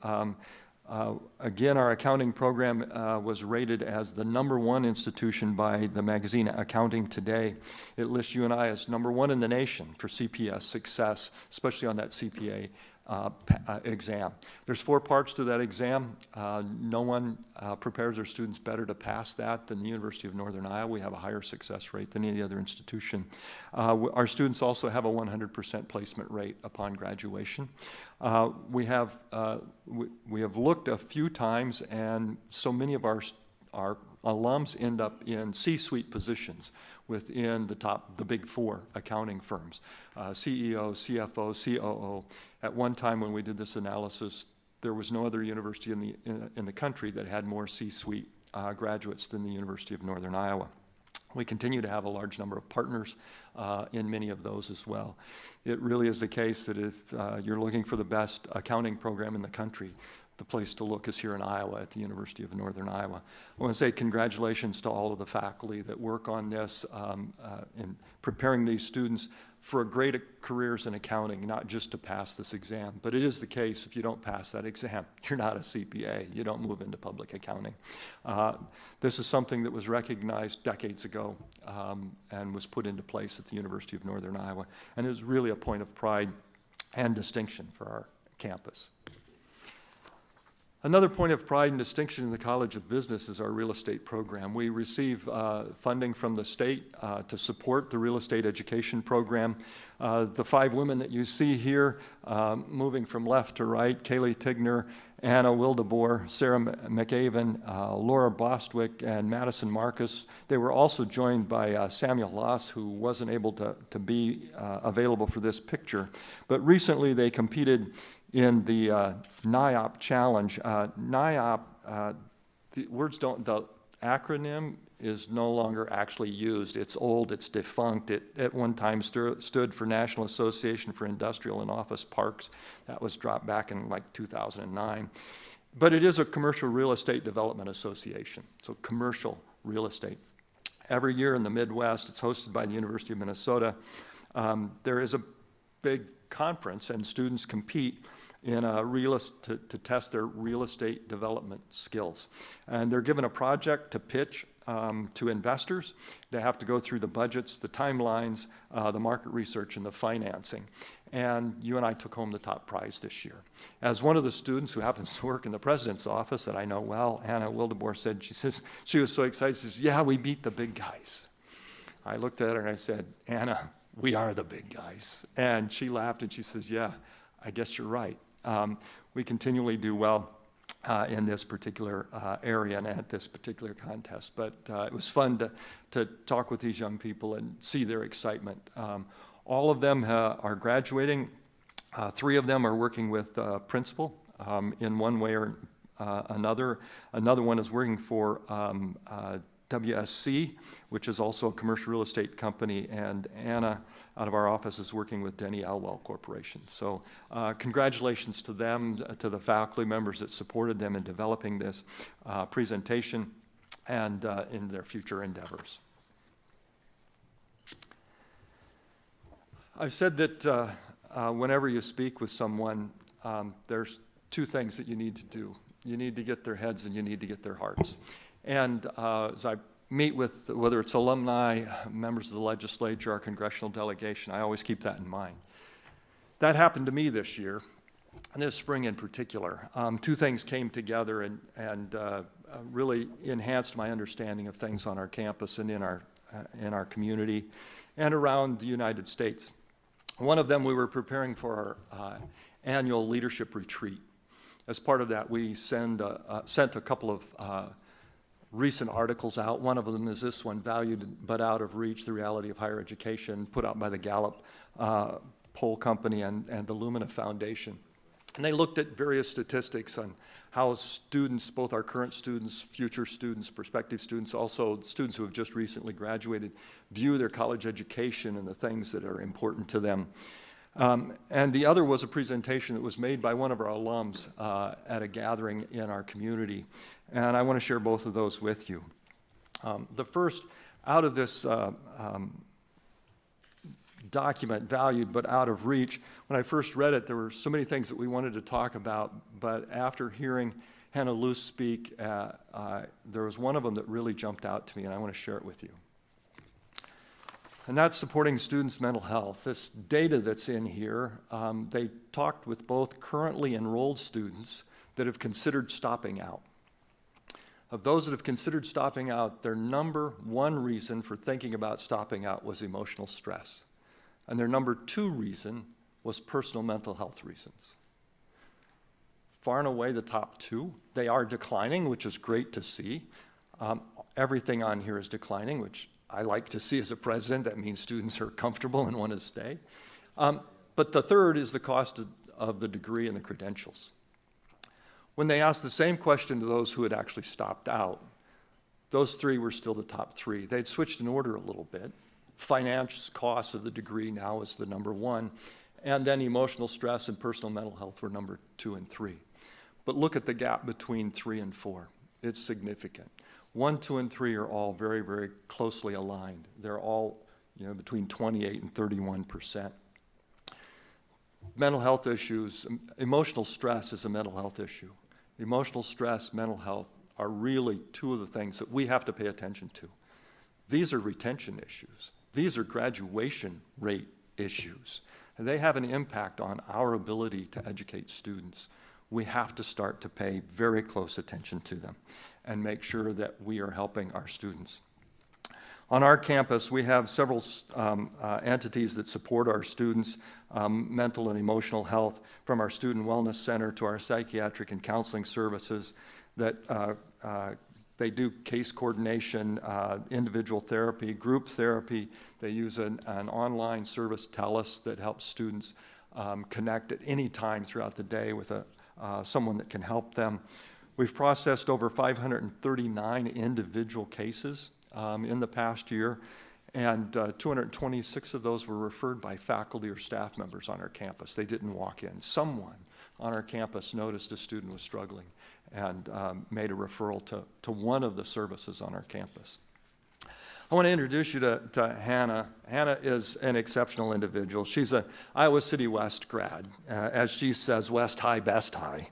Again, our accounting program was rated as the #1 institution by the magazine Accounting Today. It lists UNI as #1 in the nation for CPS success, especially on that CPA exam. There's 4 parts to that exam. No one prepares their students better to pass that than the University of Northern Iowa. We have a higher success rate than any other institution. Our students also have a 100% placement rate upon graduation. We have looked a few times, and so many of our alums end up in C-suite positions within the big 4 accounting firms, CEO, CFO, COO. At one time when we did this analysis, there was no other university in the country that had more C-suite graduates than the University of Northern Iowa. We continue to have a large number of partners in many of those as well. It really is the case that if you're looking for the best accounting program in the country, the place to look is here in Iowa at the University of Northern Iowa. I want to say congratulations to all of the faculty that work on this in preparing these students for great careers in accounting, not just to pass this exam. But it is the case, if you don't pass that exam, you're not a CPA. You don't move into public accounting. This is something that was recognized decades ago and was put into place at the University of Northern Iowa. And it was really a point of pride and distinction for our campus. Another point of pride and distinction in the College of Business is our real estate program. We receive funding from the state to support the real estate education program. The 5 women that you see here, moving from left to right, Kaylee Tigner, Anna Wildeboer, Sarah McAven, Laura Bostwick, and Madison Marcus. They were also joined by Samuel Loss, who wasn't able to be available for this picture. But recently they competed in the NIOP challenge. NIOP, the acronym is no longer actually used. It's old, it's defunct. It at one time stood for National Association for Industrial and Office Parks. That was dropped back in like 2009. But it is a commercial real estate development association, so commercial real estate. Every year in the Midwest, it's hosted by the University of Minnesota. There is a big conference and students compete in to test their real estate development skills. And they're given a project to pitch to investors. They have to go through the budgets, the timelines, the market research, and the financing. And UNI took home the top prize this year. As one of the students who happens to work in the president's office that I know well, Anna Wildeboer said, she was so excited, she says, "Yeah, we beat the big guys." I looked at her and I said, "Anna, we are the big guys." And she laughed and she says, "Yeah, I guess you're right." We continually do well in this particular area and at this particular contest. But it was fun to talk with these young people and see their excitement. All of them are graduating. 3 of them are working with principal in one way or another. Another one is working for WSC, which is also a commercial real estate company, and Anna out of our office is working with Denny Alwell Corporation. So congratulations to them, to the faculty members that supported them in developing this presentation and in their future endeavors. I've said that whenever you speak with someone, there's 2 things that you need to do. You need to get their heads and you need to get their hearts. And as I meet with, whether it's alumni, members of the legislature, our congressional delegation, I always keep that in mind. That happened to me this year, and this spring in particular. 2 things came together and really enhanced my understanding of things on our campus and in our community and around the United States. One of them, we were preparing for our annual leadership retreat. As part of that, we sent a couple of recent articles out. One of them is this one, Valued but Out of Reach, The Reality of Higher Education, put out by the Gallup poll company and the Lumina Foundation. And they looked at various statistics on how students, both our current students, future students, prospective students, also students who have just recently graduated, view their college education and the things that are important to them. And the other was a presentation that was made by one of our alums at a gathering in our community. And I want to share both of those with you. The first, out of this document, Valued but Out of Reach, when I first read it, there were so many things that we wanted to talk about, but after hearing Hannah Luce speak, there was one of them that really jumped out to me, and I want to share it with you. And that's supporting students' mental health. This data that's in here, they talked with both currently enrolled students that have considered stopping out. Of those that have considered stopping out, their number 1 reason for thinking about stopping out was emotional stress. And their number 2 reason was personal mental health reasons. Far and away the top 2. They are declining, which is great to see. Everything on here is declining, which I like to see as a president. That means students are comfortable and want to stay. But the third is the cost of the degree and the credentials. When they asked the same question to those who had actually stopped out, those 3 were still the top 3. They'd switched in order a little bit. Finance costs of the degree now is the number 1, and then emotional stress and personal mental health were number 2 and 3. But look at the gap between 3 and 4. It's significant. 1, 2, and 3 are all very, very closely aligned. They're all, between 28 and 31%. Mental health issues, emotional stress is a mental health issue. Emotional stress, mental health are really 2 of the things that we have to pay attention to. These are retention issues. These are graduation rate issues. And they have an impact on our ability to educate students. We have to start to pay very close attention to them and make sure that we are helping our students. On our campus, we have several entities that support our students' mental and emotional health, from our Student Wellness Center to our psychiatric and counseling services that they do case coordination, individual therapy, group therapy. They use an online service, TELUS, that helps students connect at any time throughout the day with someone that can help them. We've processed over 539 individual cases in the past year, and 226 of those were referred by faculty or staff members on our campus. They didn't walk in. Someone on our campus noticed a student was struggling and made a referral to one of the services on our campus. I want to introduce you to Hannah. Hannah is an exceptional individual. She's an Iowa City West grad. As she says, West High, best high.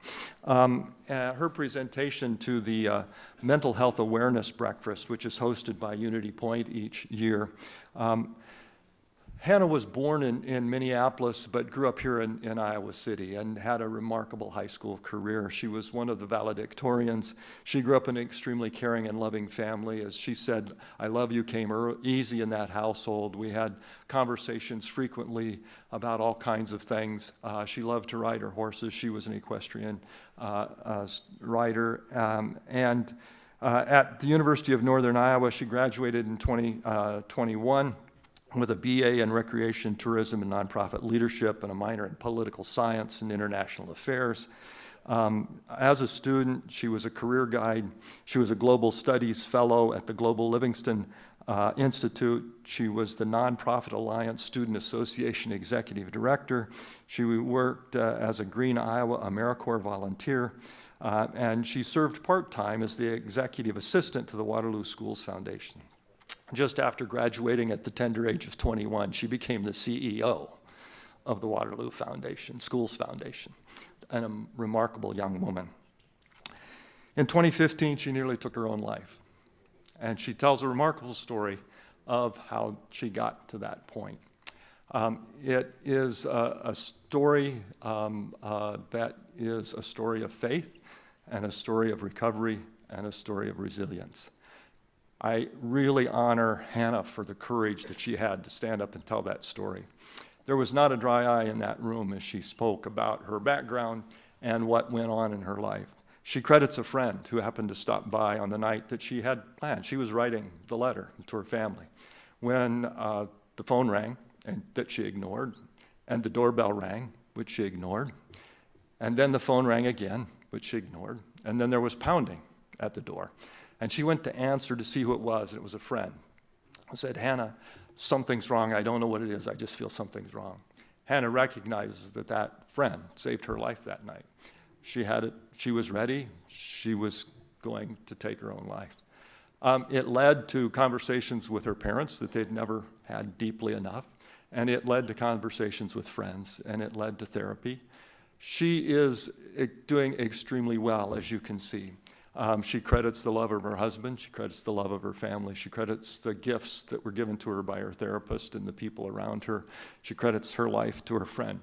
Her presentation to the Mental Health Awareness Breakfast, which is hosted by Unity Point each year, Hannah was born in Minneapolis, but grew up here in Iowa City and had a remarkable high school career. She was one of the valedictorians. She grew up in an extremely caring and loving family. As she said, "I love you" came easy in that household. We had conversations frequently about all kinds of things. She loved to ride her horses. She was an equestrian rider. At the University of Northern Iowa, she graduated in 2021. With a BA in Recreation, Tourism, and Nonprofit Leadership and a minor in Political Science and International Affairs. As a student, she was a career guide. She was a Global Studies Fellow at the Global Livingston Institute. She was the Nonprofit Alliance Student Association Executive Director. She worked as a Green Iowa AmeriCorps volunteer. And she served part-time as the Executive Assistant to the Waterloo Schools Foundation. Just after graduating at the tender age of 21, she became the CEO of the Waterloo Foundation, Schools Foundation, and a remarkable young woman. In 2015, she nearly took her own life. And she tells a remarkable story of how she got to that point. It is a story that is a story of faith and a story of recovery and a story of resilience. I really honor Hannah for the courage that she had to stand up and tell that story. There was not a dry eye in that room as she spoke about her background and what went on in her life. She credits a friend who happened to stop by on the night that she had planned. She was writing the letter to her family when the phone rang, and that she ignored, and the doorbell rang, which she ignored, and then the phone rang again, which she ignored, and then there was pounding at the door. And she went to answer to see who it was, and it was a friend. I said, "Hannah, something's wrong. I don't know what it is. I just feel something's wrong." Hannah recognizes that that friend saved her life that night. She had it. She was ready. She was going to take her own life. It led to conversations with her parents that they'd never had deeply enough, and it led to conversations with friends, and it led to therapy. She is doing extremely well, as you can see. She credits the love of her husband. She credits the love of her family. She credits the gifts that were given to her by her therapist and the people around her. She credits her life to her friend.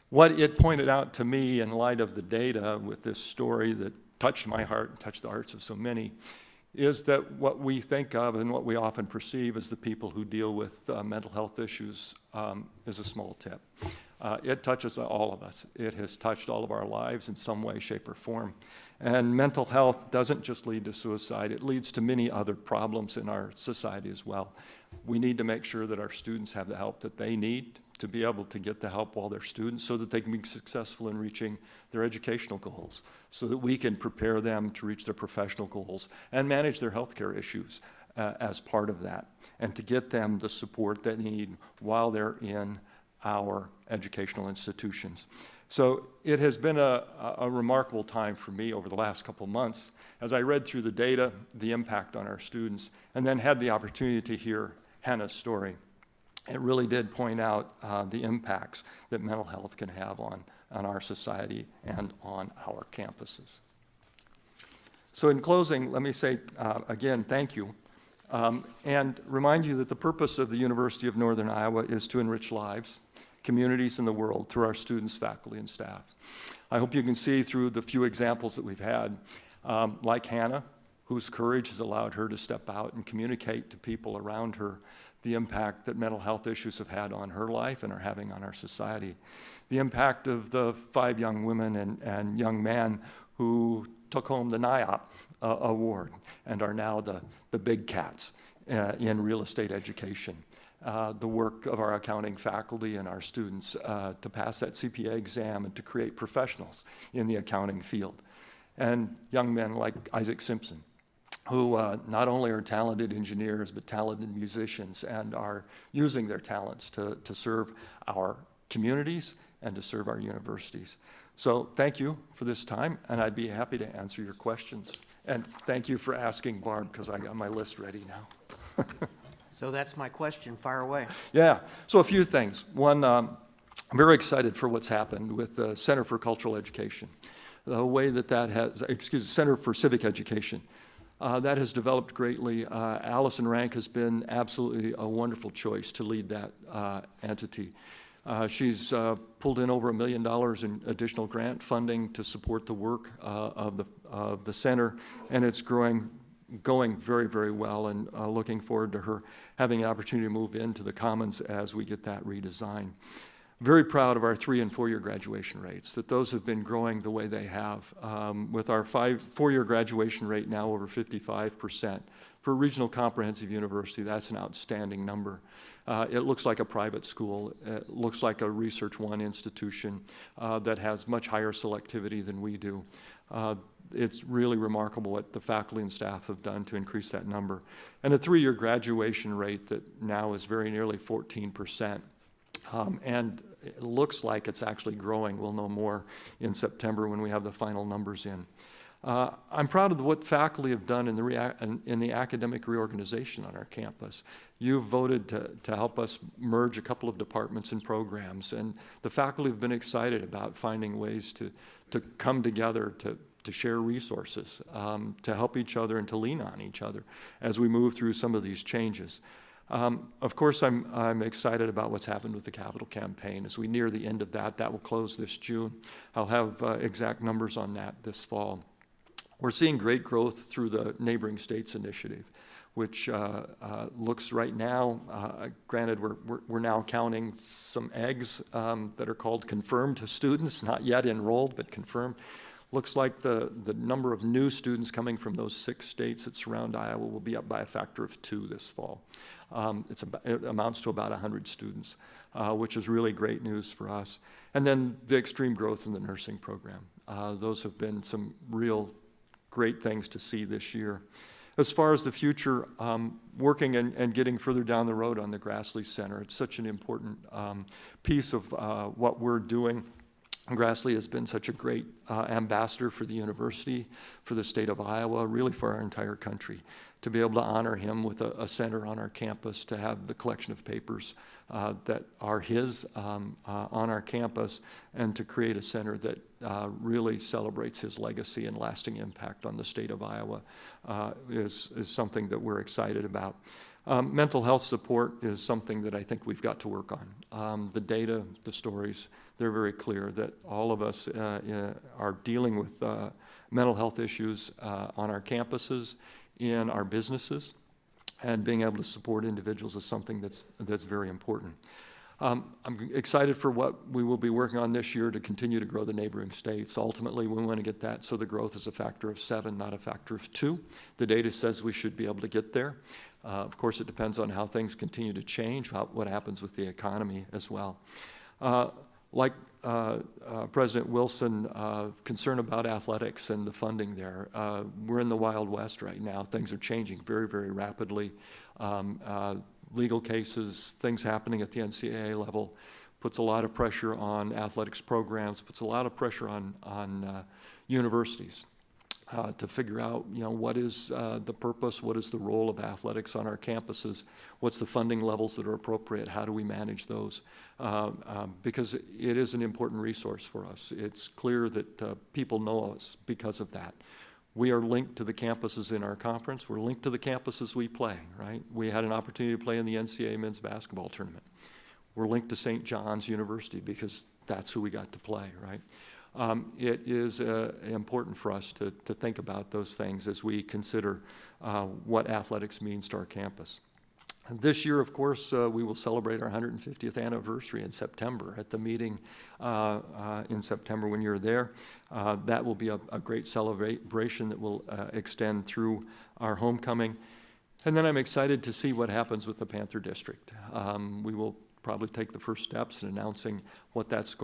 What it pointed out to me in light of the data with this story that touched my heart and touched the hearts of so many is that what we think of and what we often perceive as the people who deal with mental health issues is a small tip. It touches all of us. It has touched all of our lives in some way, shape, or form. And mental health doesn't just lead to suicide, it leads to many other problems in our society as well. We need to make sure that our students have the help that they need to be able to get the help while they're students so that they can be successful in reaching their educational goals, so that we can prepare them to reach their professional goals and manage their healthcare issues as part of that, and to get them the support they need while they're in our educational institutions. So it has been a remarkable time for me over the last couple of months as I read through the data, the impact on our students, and then had the opportunity to hear Hannah's story. It really did point out the impacts that mental health can have on our society and on our campuses. So in closing, let me say again, thank you, and remind you that the purpose of the University of Northern Iowa is to enrich lives, communities, in the world through our students, faculty, and staff. I hope you can see through the few examples that we've had, like Hannah, whose courage has allowed her to step out and communicate to people around her the impact that mental health issues have had on her life and are having on our society. The impact of the 5 young women and young men who took home the NIOP award and are now the big cats in real estate education. The work of our accounting faculty and our students to pass that CPA exam and to create professionals in the accounting field. And young men like Isaac Simpson, who not only are talented engineers, but talented musicians and are using their talents to serve our communities and to serve our universities. So thank you for this time, and I'd be happy to answer your questions. And thank you for asking, Barb, because I got my list ready now. So that's my question. Fire away. Yeah, so a few things. One, I'm very excited for what's happened with the Center for Cultural Education. The way that has, Center for Civic Education. That has developed greatly. Allison Rank has been absolutely a wonderful choice to lead that entity. She's pulled in over $1 million in additional grant funding to support the work of the center, and it's going very, very well, and looking forward to her having the opportunity to move into the Commons as we get that redesigned. Very proud of our 3- and 4-year graduation rates, that those have been growing the way they have. With our 4-year graduation rate now over 55%. For a regional comprehensive university, that's an outstanding number. It looks like a private school. It looks like a Research One institution that has much higher selectivity than we do. It's really remarkable what the faculty and staff have done to increase that number. And a 3-year graduation rate that now is very nearly 14%. And it looks like it's actually growing. We'll know more in September when we have the final numbers in. I'm proud of what faculty have done in the academic reorganization on our campus. You've voted to help us merge a couple of departments and programs, and the faculty have been excited about finding ways to come together to share resources, to help each other and to lean on each other as we move through some of these changes. Of course, I'm excited about what's happened with the capital campaign. As we near the end of that will close this June. I'll have exact numbers on that this fall. We're seeing great growth through the Neighboring States Initiative, which looks right now, granted we're now counting some eggs that are called confirmed students, not yet enrolled, but confirmed. Looks like the number of new students coming from those 6 states that surround Iowa will be up by a factor of 2 this fall. It amounts to about 100 students, which is really great news for us. And then the extreme growth in the nursing program. Those have been some real great things to see this year. As far as the future, working and getting further down the road on the Grassley Center, it's such an important piece of what we're doing. Grassley has been such a great ambassador for the university, for the state of Iowa, really for our entire country. To be able to honor him with a center on our campus, to have the collection of papers that are his on our campus, and to create a center that really celebrates his legacy and lasting impact on the state of Iowa is something that we're excited about. Mental health support is something that I think we've got to work on. The data, the stories, they're very clear that all of us are dealing with mental health issues on our campuses, in our businesses, and being able to support individuals is something that's very important. I'm excited for what we will be working on this year to continue to grow the neighboring states. Ultimately, we want to get that so the growth is a factor of 7, not a factor of 2. The data says we should be able to get there. Of course, it depends on how things continue to change, what happens with the economy as well. Like President Wilson, concern about athletics and the funding there. We're in the Wild West right now. Things are changing very, very rapidly. Legal cases, things happening at the NCAA level, puts a lot of pressure on athletics programs, puts a lot of pressure on universities. To figure out, what is the purpose, what is the role of athletics on our campuses, what's the funding levels that are appropriate, how do we manage those? Because it is an important resource for us. It's clear that people know us because of that. We are linked to the campuses in our conference. We're linked to the campuses we play, right? We had an opportunity to play in the NCAA men's basketball tournament. We're linked to St. John's University because that's who we got to play, right? It is important for us to think about those things as we consider what athletics means to our campus. This year, of course, we will celebrate our 150th anniversary in September at the meeting in September when you're there. That will be a great celebration that will extend through our homecoming. And then I'm excited to see what happens with the Panther District. We will probably take the first steps in announcing what that's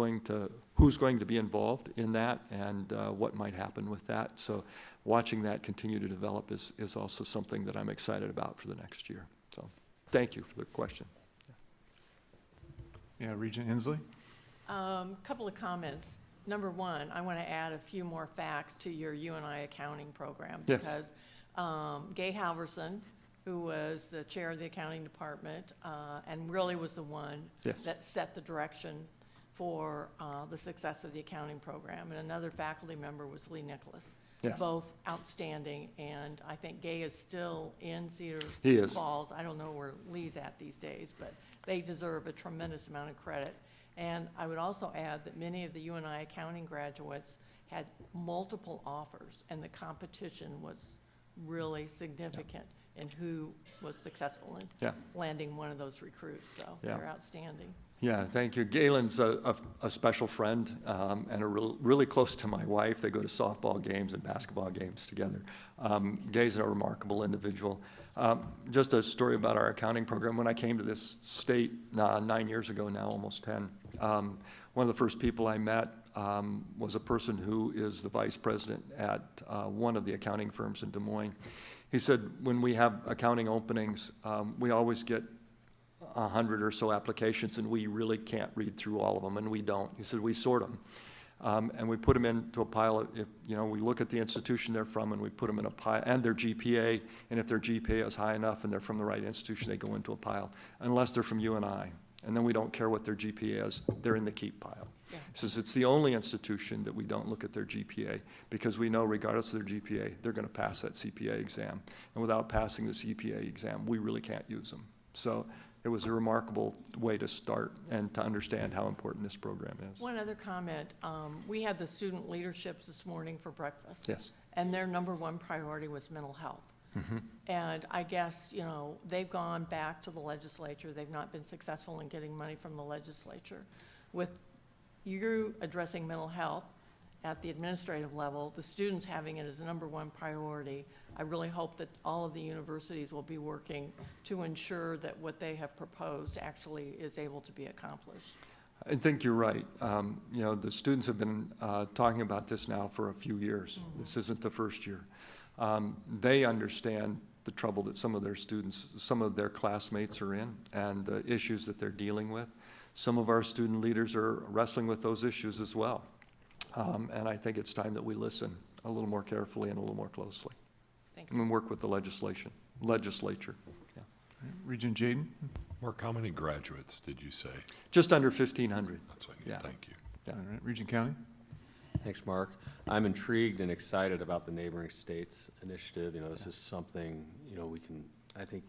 who's going to be involved in that, and what might happen with that. So watching that continue to develop is also something that I'm excited about for the next year. So thank you for the question. Yeah, Regent Inslee? Couple of comments. Number one, I want to add a few more facts to your UNI accounting program. Yes. Because Gay Halverson, who was the chair of the accounting department, and really was the one Yes. that set the direction for the success of the accounting program, and another faculty member was Lee Nicholas. Yes. Both outstanding, and I think Gay is still in Cedar He is. Falls. I don't know where Lee's at these days, but they deserve a tremendous amount of credit. And I would also add that many of the UNI accounting graduates had multiple offers, and the competition was really significant in who was successful in Yeah. landing one of those recruits, so Yeah. they're outstanding. Yeah, thank you. Galen's a special friend and really close to my wife. They go to softball games and basketball games together. Gay's a remarkable individual. Just a story about our accounting program. When I came to this state 9 years ago now, almost 10, one of the first people I met was a person who is the vice president at one of the accounting firms in Des Moines. He said, when we have accounting openings, we always get 100 or so applications, and we really can't read through all of them, and we don't. He said, we sort them, and we put them into a pile. We look at the institution they're from, and we put them in a pile, and their GPA, and if their GPA is high enough and they're from the right institution, they go into a pile, unless they're from UNI. And then we don't care what their GPA is, they're in the keep pile. Yeah. He says it's the only institution that we don't look at their GPA, because we know regardless of their GPA, they're going to pass that CPA exam. And without passing the CPA exam, we really can't use them. So it was a remarkable way to start and to understand how important this program is. One other comment, we had the student leaderships this morning for breakfast. Yes. And their number one priority was mental health. And I guess, they've gone back to the legislature. They've not been successful in getting money from the legislature. With you addressing mental health at the administrative level, the students having it as a number one priority, I really hope that all of the universities will be working to ensure that what they have proposed actually is able to be accomplished. I think you're right. The students have been talking about this now for a few years. This isn't the first year. They understand the trouble that some of their students, some of their classmates are in, and the issues that they're dealing with. Some of our student leaders are wrestling with those issues as well. And I think it's time that we listen a little more carefully and a little more closely. Thank you. And work with the legislature. Yeah. Regent Jaden? Mark, how many graduates did you say? Just under 1,500. That's what I need. Yeah. Thank you. Yeah. All right, Regent County? Thanks, Mark. I'm intrigued and excited about the Neighboring States Initiative. This is something, we can, I think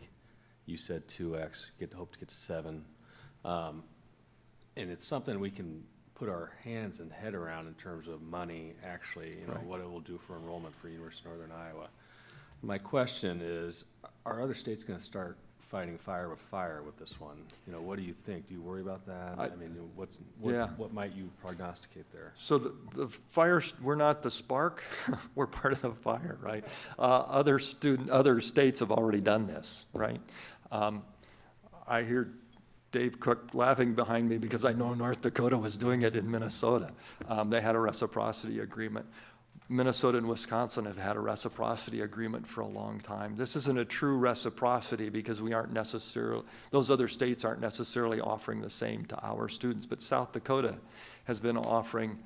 you said 2X, hope to get to 7. And it's something we can put our hands and head around in terms of money, actually, Right. what it will do for enrollment for University of Northern Iowa. My question is, are other states going to start fighting fire with this one? What do you think? Do you worry about that? Yeah. What might you prognosticate there? So the fire, we're not the spark, we're part of the fire, right? Other states have already done this, right? I hear Dave Cook laughing behind me because I know North Dakota was doing it in Minnesota. They had a reciprocity agreement. Minnesota and Wisconsin have had a reciprocity agreement for a long time. This isn't a true reciprocity because we aren't necessarily, those other states aren't necessarily offering the same to our students, but South Dakota has been offering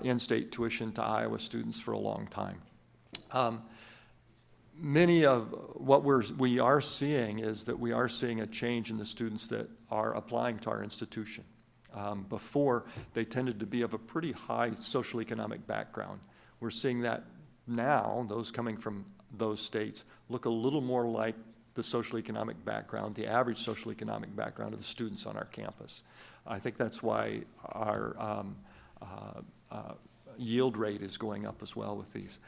in-state tuition to Iowa students for a long time. Many of what we are seeing is that we are seeing a change in the students that are applying to our institution. Before, they tended to be of a pretty high social economic background. We're seeing that now, those coming from those states look a little more like the social economic background, the average social economic background of the students on our campus. I think that's why our yield rate is going up as well with these.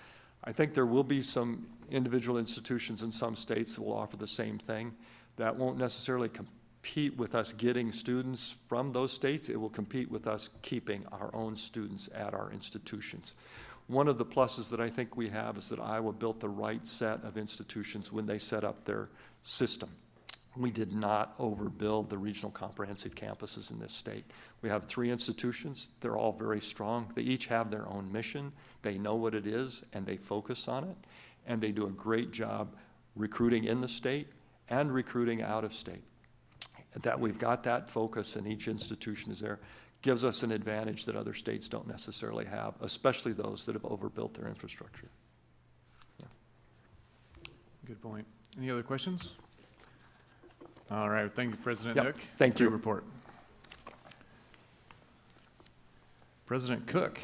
I think there will be some individual institutions in some states that will offer the same thing. That won't necessarily compete with us getting students from those states. It will compete with us keeping our own students at our institutions. One of the pluses that I think we have is that Iowa built the right set of institutions when they set up their system. We did not overbuild the regional comprehensive campuses in this state. We have 3 institutions. They're all very strong. They each have their own mission. They know what it is, and they focus on it. And they do a great job recruiting in the state and recruiting out of state. That we've got that focus and each institution is there gives us an advantage that other states don't necessarily have, especially those that have overbuilt their infrastructure. Yeah. Good point. Any other questions? All right, thank you, President Yep. Nook. Thank you. Good report. President Cook.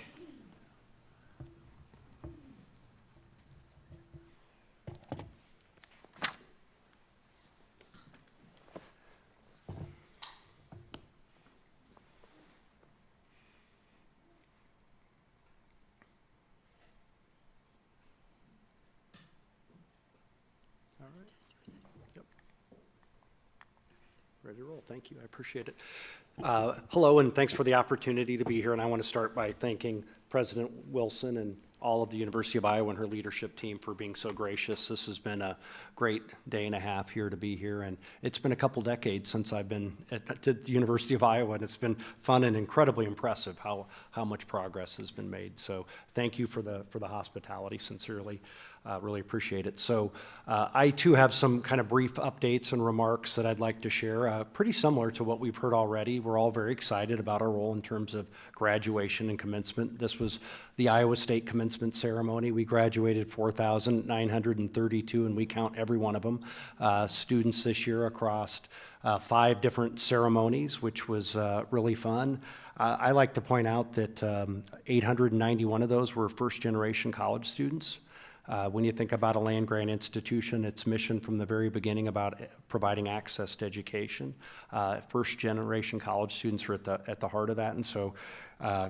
Ready to roll. Thank you. I appreciate it. Hello, and thanks for the opportunity to be here. And I want to start by thanking President Wilson and all of the University of Iowa and her leadership team for being so gracious. This has been a great day and a half here to be here. And it's been a couple decades since I've been at the University of Iowa, and it's been fun and incredibly impressive how much progress has been made. So thank you for the hospitality, sincerely. Really appreciate it. So I too have some kind of brief updates and remarks that I'd like to share, pretty similar to what we've heard already. We're all very excited about our role in terms of graduation and commencement. This was the Iowa State commencement ceremony. We graduated 4,932, and we count every one of them, students this year across 5 different ceremonies, which was really fun. I like to point out that 891 of those were first-generation college students. When you think about a land-grant institution, its mission from the very beginning about providing access to education, first-generation college students are at the heart of that, and so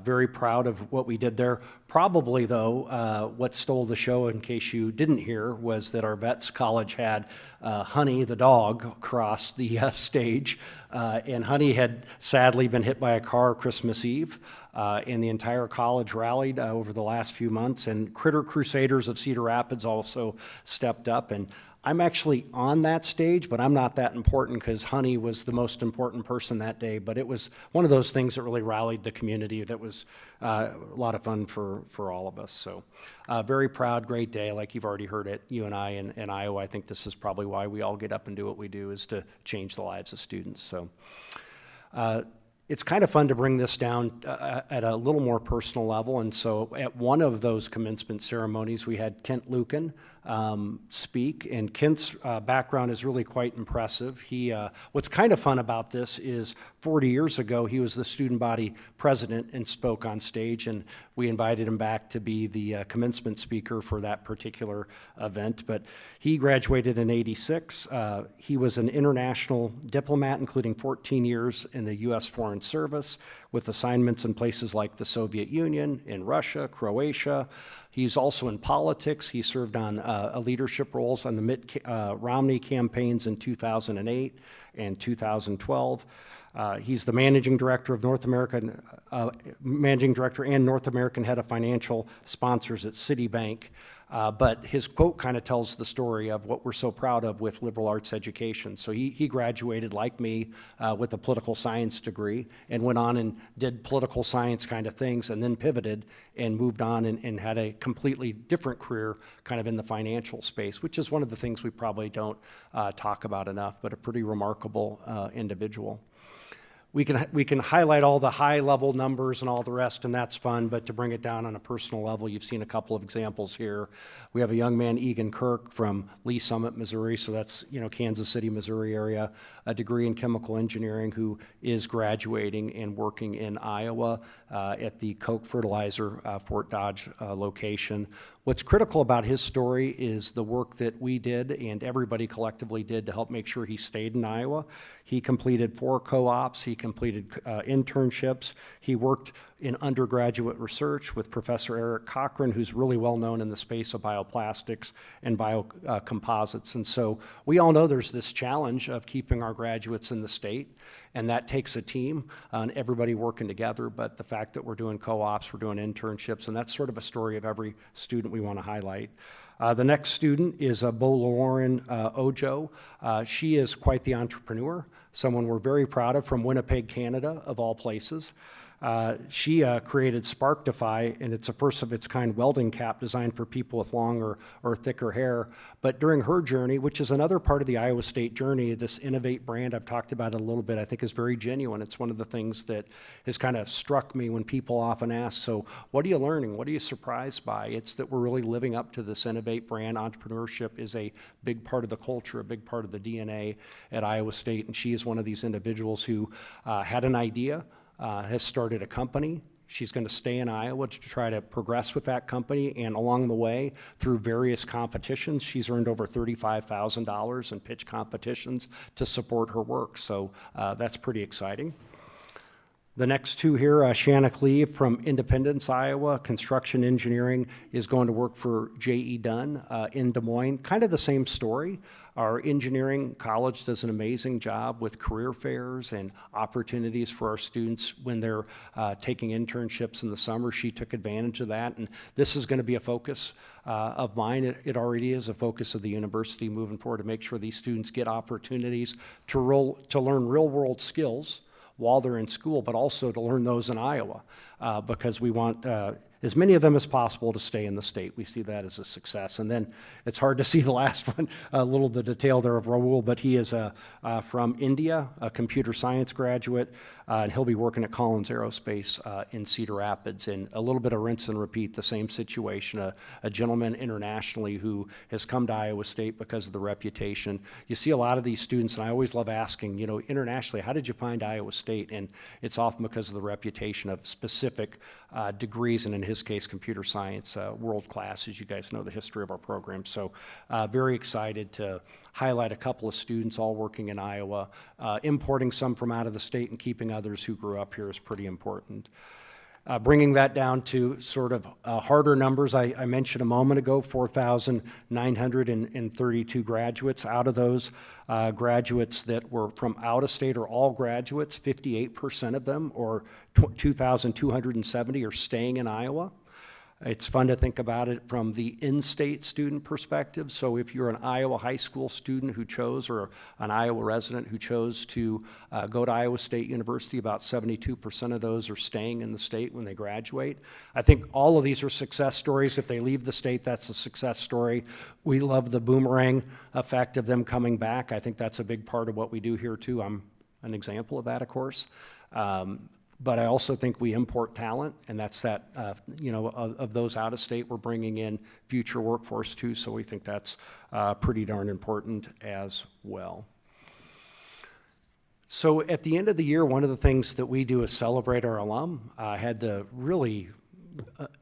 very proud of what we did there. Probably, though, what stole the show, in case you didn't hear, was that our Vets College had Honey, the dog, cross the stage, and Honey had sadly been hit by a car Christmas Eve. And the entire college rallied over the last few months, and Critter Crusaders of Cedar Rapids also stepped up. And I'm actually on that stage, but I'm not that important because Honey was the most important person that day. But it was one of those things that really rallied the community. That was a lot of fun for all of us. So very proud, great day. Like you've already heard it, you and I in Iowa, I think this is probably why we all get up and do what we do, is to change the lives of students. So it's kind of fun to bring this down at a little more personal level. And so at one of those commencement ceremonies, we had Kent Lucan speak, and Kent's background is really quite impressive. What's kind of fun about this is 40 years ago, he was the student body president and spoke on stage, and we invited him back to be the commencement speaker for that particular event. But he graduated in '86. He was an international diplomat, including 14 years in the U.S. Foreign Service, with assignments in places like the Soviet Union, in Russia, Croatia. He's also in politics. He served on leadership roles on the Mitt Romney campaigns in 2008 and 2012. He's the managing director of North American, managing director and North American head of financial sponsors at Citibank. But his quote kind of tells the story of what we're so proud of with liberal arts education. So he graduated, like me, with a political science degree and went on and did political science kind of things, and then pivoted and moved on and had a completely different career kind of in the financial space, which is one of the things we probably don't talk about enough, but a pretty remarkable individual. We can highlight all the high-level numbers and all the rest, and that's fun, but to bring it down on a personal level, you've seen a couple of examples here. We have a young man, Egan Kirk, from Lee Summit, Missouri, so that's, Kansas City, Missouri area, a degree in chemical engineering, who is graduating and working in Iowa at the Koch Fertilizer Fort Dodge location. What's critical about his story is the work that we did and everybody collectively did to help make sure he stayed in Iowa. He completed 4 co-ops, he completed internships, he worked in undergraduate research with Professor Eric Cochran, who's really well known in the space of bioplastics and biocomposites. And so we all know there's this challenge of keeping our graduates in the state, and that takes a team and everybody working together. But the fact that we're doing co-ops, we're doing internships, and that's sort of a story of every student we want to highlight. The next student is Bo Lauren Ojo. She is quite the entrepreneur, someone we're very proud of, from Winnipeg, Canada, of all places. She created Sparktify, and it's a first of its kind welding cap designed for people with long or thicker hair. But during her journey, which is another part of the Iowa State journey, this Innovate brand, I've talked about it a little bit, I think is very genuine. It's one of the things that has kind of struck me when people often ask, so what are you learning? What are you surprised by? It's that we're really living up to this Innovate brand. Entrepreneurship is a big part of the culture, a big part of the DNA at Iowa State, and she is one of these individuals who had an idea, has started a company. She's going to stay in Iowa to try to progress with that company, and along the way, through various competitions, she's earned over $35,000 in pitch competitions to support her work. So that's pretty exciting. The next two here, Shanna Cleve from Independence, Iowa, construction engineering, is going to work for J.E. Dunn in Des Moines. Kind of the same story. Our engineering college does an amazing job with career fairs and opportunities for our students when they're taking internships in the summer. She took advantage of that, and this is going to be a focus of mine. It already is a focus of the university moving forward, to make sure these students get opportunities to learn real-world skills while they're in school, but also to learn those in Iowa, because we want as many of them as possible to stay in the state. We see that as a success. And then it's hard to see the last one, a little the detail there of Raul, but he is from India, a computer science graduate, and he'll be working at Collins Aerospace in Cedar Rapids. And a little bit of rinse and repeat, the same situation, a gentleman internationally who has come to Iowa State because of the reputation. You see a lot of these students, and I always love asking, you know, internationally, how did you find Iowa State? And it's often because of the reputation of specific degrees, and in his case, computer science, world class, as you guys know the history of our program. So very excited to highlight a couple of students all working in Iowa. Importing some from out of the state and keeping others who grew up here is pretty important. Bringing that down to sort of harder numbers, I mentioned a moment ago, 4,932 graduates. Out of those graduates that were from out of state, or all graduates, 58% of them, or 2,270, are staying in Iowa. It's fun to think about it from the in-state student perspective. So if you're an Iowa high school student who chose, or an Iowa resident who chose to go to Iowa State University, about 72% of those are staying in the state when they graduate. I think all of these are success stories. If they leave the state, that's a success story. We love the boomerang effect of them coming back. I think that's a big part of what we do here too. I'm an example of that, of course. But I also think we import talent, and that's that, you know, of those out of state, we're bringing in future workforce too, so we think that's pretty darn important as well. So at the end of the year, one of the things that we do is celebrate our alum. I had the really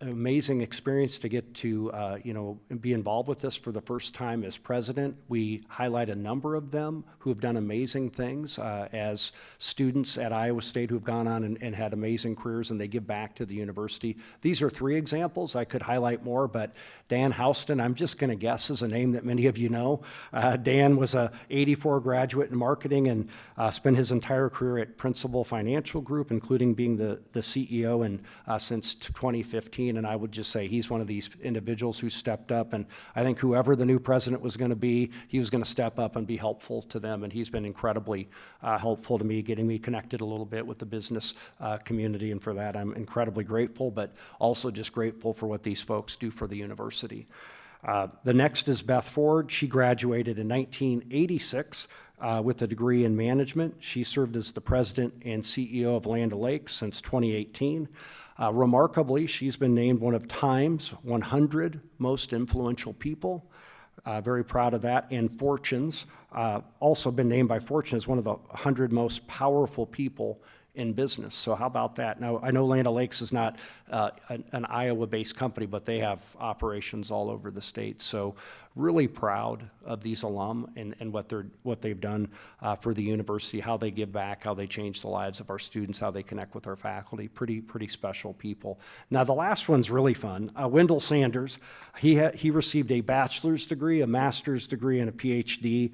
amazing experience to get to, you know, be involved with this for the first time as president. We highlight a number of them who have done amazing things as students at Iowa State who have gone on and had amazing careers, and they give back to the university. These are 3 examples. I could highlight more, but Dan Houston, I'm just going to guess, is a name that many of you know. Dan was a '84 graduate in marketing and spent his entire career at Principal Financial Group, including being the CEO and since 2015. And I would just say he's one of these individuals who stepped up, and I think whoever the new president was going to be, he was going to step up and be helpful to them, and he's been incredibly helpful to me, getting me connected a little bit with the business community, and for that I'm incredibly grateful, but also just grateful for what these folks do for the university. The next is Beth Ford. She graduated in 1986 with a degree in management. She served as the president and CEO of Land O'Lakes since 2018. Remarkably, she's been named one of Time's 100 most influential people. Very proud of that. And Fortune's also been named by Fortune as one of the 100 most powerful people in business. So how about that? Now, I know Land O'Lakes is not an Iowa-based company, but they have operations all over the state. So really proud of these alum and what they've done for the university, how they give back, how they change the lives of our students, how they connect with our faculty. Pretty special people. Now, the last one's really fun. Wendell Sanders, he received a bachelor's degree, a master's degree, and a PhD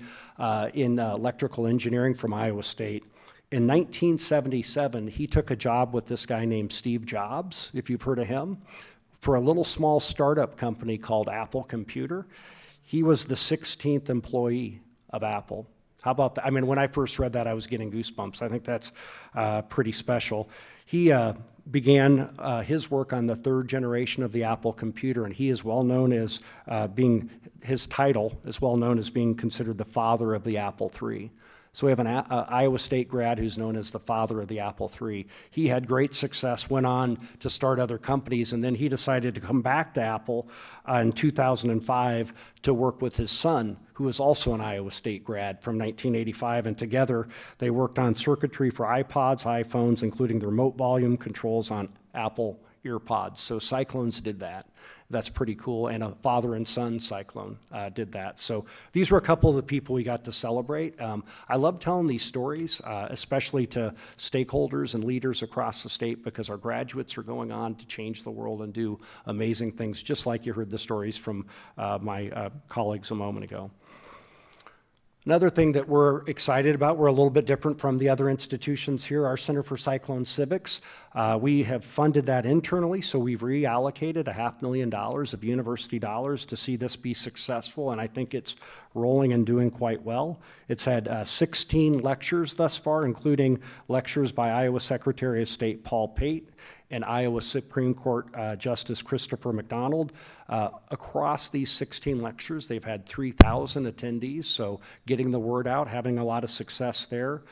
in electrical engineering from Iowa State. In 1977, he took a job with this guy named Steve Jobs, if you've heard of him, for a little small startup company called Apple Computer. He was the 16th employee of Apple. How about that? I mean, when I first read that, I was getting goosebumps. I think that's pretty special. He began his work on the 3rd generation of the Apple computer, and he is well known as his title is well known as being considered the father of the Apple III. So we have an Iowa State grad who's known as the father of the Apple III. He had great success, went on to start other companies, and then he decided to come back to Apple in 2005 to work with his son, who was also an Iowa State grad from 1985, and together they worked on circuitry for iPods, iPhones, including the remote volume controls on Apple EarPods. So Cyclones did that. That's pretty cool, and a father and son cyclone did that. So these were a couple of the people we got to celebrate. I love telling these stories, especially to stakeholders and leaders across the state, because our graduates are going on to change the world and do amazing things, just like you heard the stories from my colleagues a moment ago. Another thing that we're excited about, we're a little bit different from the other institutions here, our Center for Cyclone Civics. We have funded that internally, so we've reallocated $500,000 of university dollars to see this be successful, and I think it's rolling and doing quite well. It's had 16 lectures thus far, including lectures by Iowa Secretary of State Paul Pate and Iowa Supreme Court Justice Christopher McDonald. Across these 16 lectures, they've had 3,000 attendees, so getting the word out, having a lot of success there.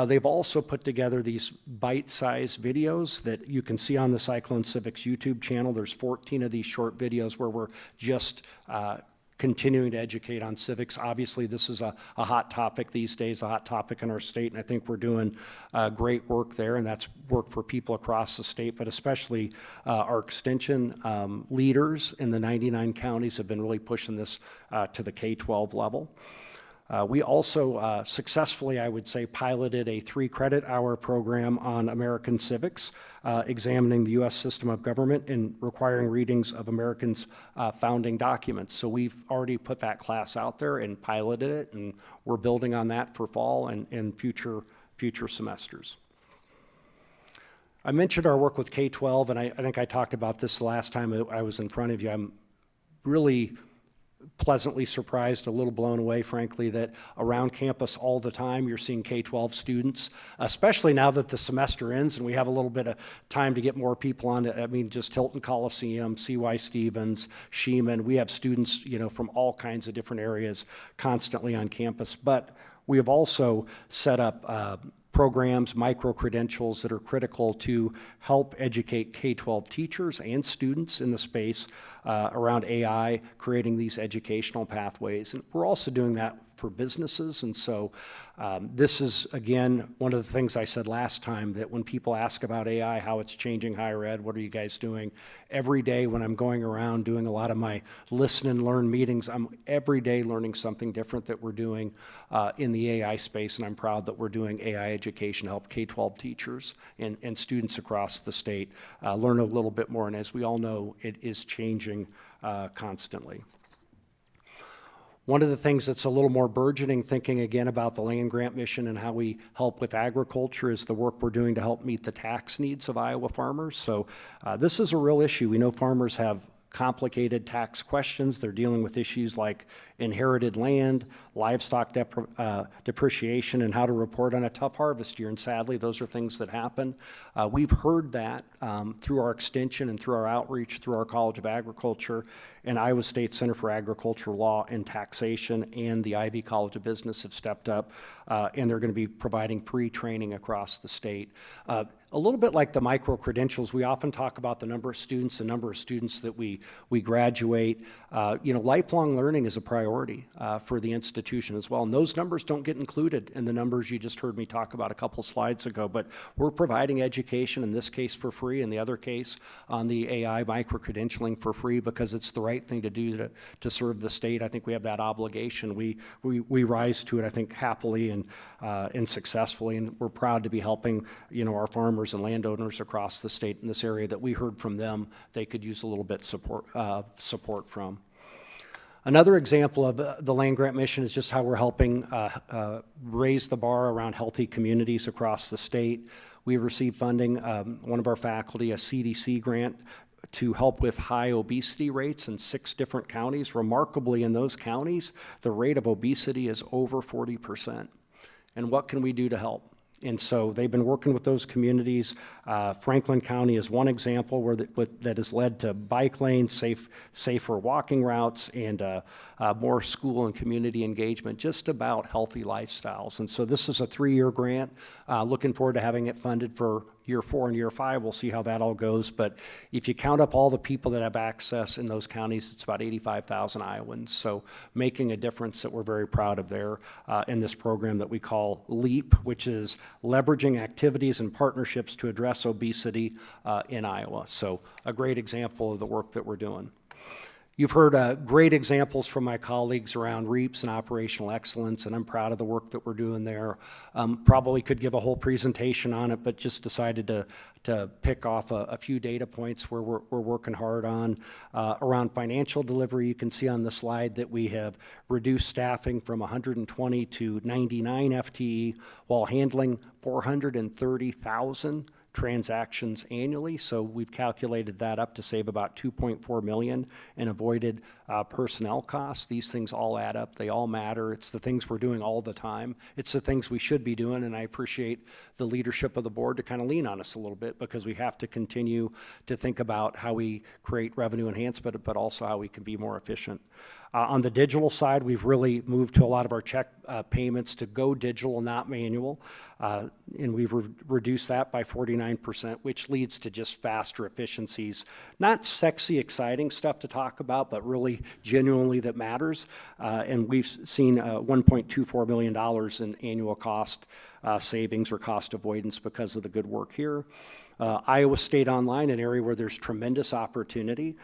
They've also put together these bite-sized videos that you can see on the Cyclone Civics YouTube channel. There's 14 of these short videos where we're just continuing to educate on civics. Obviously, this is a hot topic these days, a hot topic in our state, and I think we're doing great work there, and that's work for people across the state, but especially our extension leaders in the 99 counties have been really pushing this to the K-12 level. We also successfully, I would say, piloted a 3-credit-hour program on American civics, examining the U.S. system of government and requiring readings of Americans' founding documents. So we've already put that class out there and piloted it, and we're building on that for fall and future semesters. I mentioned our work with K-12, and I think I talked about this the last time I was in front of you. I'm really pleasantly surprised, a little blown away, frankly, that around campus all the time you're seeing K-12 students, especially now that the semester ends and we have a little bit of time to get more people on. I mean, just Hilton Coliseum, C.Y. Stevens, Sheeman. We have students, from all kinds of different areas constantly on campus. But we have also set up programs, micro-credentials that are critical to help educate K-12 teachers and students in the space around AI, creating these educational pathways. And we're also doing that for businesses. And so this is, again, one of the things I said last time, that when people ask about AI, how it's changing higher ed, what are you guys doing? Every day when I'm going around doing a lot of my listen and learn meetings, I'm every day learning something different that we're doing in the AI space, and I'm proud that we're doing AI education to help K-12 teachers and students across the state learn a little bit more. And as we all know, it is changing constantly. One of the things that's a little more burgeoning, thinking again about the land grant mission and how we help with agriculture, is the work we're doing to help meet the tax needs of Iowa farmers. So this is a real issue. We know farmers have complicated tax questions. They're dealing with issues like inherited land, livestock depreciation, and how to report on a tough harvest year. And sadly, those are things that happen. We've heard that through our extension and through our outreach through our College of Agriculture and Iowa State Center for Agricultural Law and Taxation and the Ivy College of Business have stepped up, and they're going to be providing pre-training across the state. A little bit like the micro-credentials, we often talk about the number of students that we graduate. Lifelong learning is a priority for the institution as well, and those numbers don't get included in the numbers you just heard me talk about a couple slides ago, but we're providing education, in this case for free, in the other case on the AI micro-credentialing for free, because it's the right thing to do to serve the state. I think we have that obligation. We rise to it, I think, happily and successfully, and we're proud to be helping our farmers and landowners across the state in this area that we heard from them they could use a little bit support from. Another example of the land grant mission is just how we're helping raise the bar around healthy communities across the state. We received funding, one of our faculty, a CDC grant, to help with high obesity rates in 6 different counties. Remarkably, in those counties, the rate of obesity is over 40%. And what can we do to help? And so they've been working with those communities. Franklin County is one example where that has led to bike lanes, safer walking routes, and more school and community engagement, just about healthy lifestyles. And so this is a 3-year grant. Looking forward to having it funded for year 4 and year 5. We'll see how that all goes. But if you count up all the people that have access in those counties, it's about 85,000 Iowans. So making a difference that we're very proud of there in this program that we call LEAP, which is leveraging activities and partnerships to address obesity in Iowa. So a great example of the work that we're doing. You've heard great examples from my colleagues around REAPs and operational excellence, and I'm proud of the work that we're doing there. Probably could give a whole presentation on it, but just decided to pick off a few data points where we're working hard on. Around financial delivery, you can see on the slide that we have reduced staffing from 120 to 99 FTE while handling 430,000 transactions annually. So we've calculated that up to save about $2.4 million and avoided personnel costs. These things all add up. They all matter. It's the things we're doing all the time. It's the things we should be doing, and I appreciate the leadership of the board to kind of lean on us a little bit, because we have to continue to think about how we create revenue enhancement, but also how we can be more efficient. On the digital side, we've really moved to a lot of our check payments to go digital, not manual, and we've reduced that by 49%, which leads to just faster efficiencies. Not sexy, exciting stuff to talk about, but really genuinely that matters. And we've seen $1.24 million in annual cost savings or cost avoidance because of the good work here. Iowa State Online, an area where there's tremendous opportunity.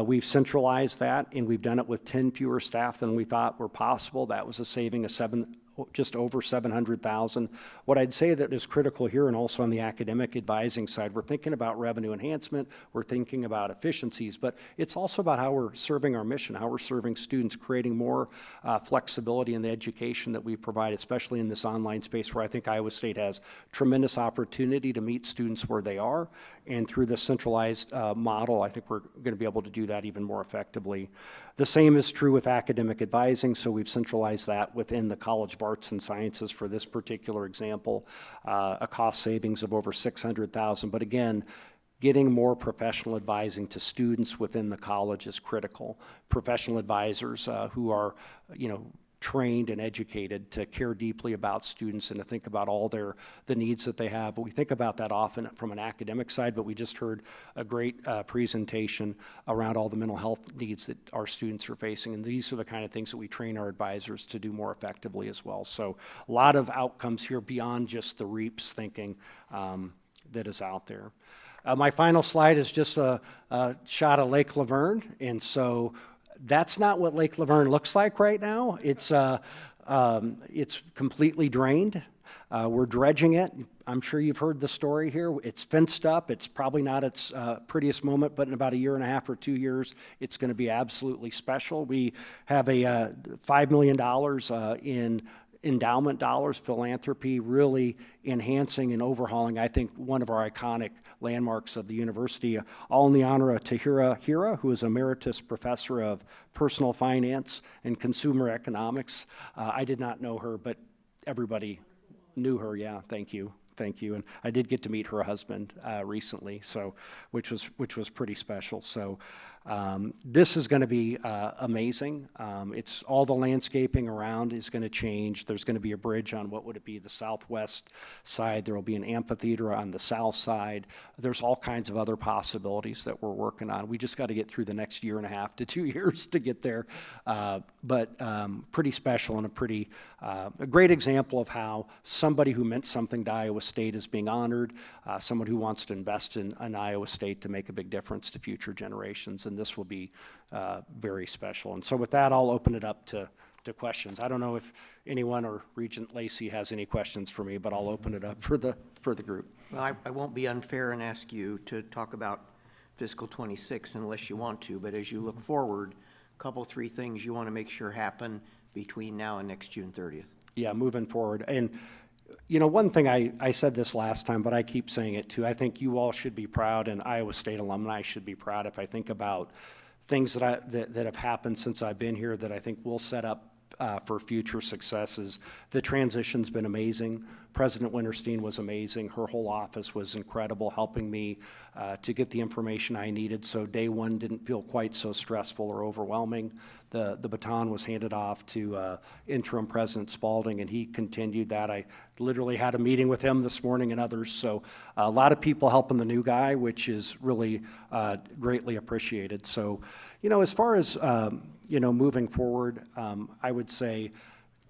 We've centralized that, and we've done it with 10 fewer staff than we thought were possible. That was a saving of just over $700,000. What I'd say that is critical here, and also on the academic advising side, we're thinking about revenue enhancement, we're thinking about efficiencies, but it's also about how we're serving our mission, how we're serving students, creating more flexibility in the education that we provide, especially in this online space where I think Iowa State has tremendous opportunity to meet students where they are. And through this centralized model, I think we're going to be able to do that even more effectively. The same is true with academic advising, so we've centralized that within the College of Arts and Sciences for this particular example, a cost savings of over $600,000. But again, getting more professional advising to students within the college is critical. Professional advisors who are, trained and educated to care deeply about students and to think about all the needs that they have. But we think about that often from an academic side, but we just heard a great presentation around all the mental health needs that our students are facing. And these are the kind of things that we train our advisors to do more effectively as well. So a lot of outcomes here beyond just the REAPs thinking that is out there. My final slide is just a shot of Lake Laverne. And so that's not what Lake Laverne looks like right now. It's completely drained. We're dredging it. I'm sure you've heard the story here. It's fenced up. It's probably not its prettiest moment, but in about 1.5 or 2 years, it's going to be absolutely special. We have a $5 million in endowment dollars, philanthropy, really enhancing and overhauling, I think, one of our iconic landmarks of the university, all in the honor of Tahira Hira, who is Emeritus Professor of Personal Finance and Consumer Economics. I did not know her, but everybody knew her. Yeah, thank you. Thank you. And I did get to meet her husband recently, so which was pretty special. So this is going to be amazing. It's all the landscaping around is going to change. There's going to be a bridge on what would it be the southwest side. There will be an amphitheater on the south side. There's all kinds of other possibilities that we're working on. We just got to get through the next 1.5 to 2 years to get there. But pretty special and a great example of how somebody who meant something to Iowa State is being honored, someone who wants to invest in Iowa State to make a big difference to future generations, and this will be very special. And so with that, I'll open it up to questions. I don't know if anyone or Regent Lacey has any questions for me, but I'll open it up for the group. Well, I won't be unfair and ask you to talk about fiscal 26 unless you want to, but as you look forward, a couple, 3 things you want to make sure happen between now and next June 30th. Yeah, moving forward. And one thing I said this last time, but I keep saying it too. I think you all should be proud, and Iowa State alumni should be proud if I think about things that have happened since I've been here that I think will set up for future successes. The transition's been amazing. President Winterstein was amazing. Her whole office was incredible, helping me to get the information I needed, so day one didn't feel quite so stressful or overwhelming. The baton was handed off to interim President Spalding, and he continued that. I literally had a meeting with him this morning and others, so a lot of people helping the new guy, which is really greatly appreciated. So, you know, as far as, you know, moving forward, I would say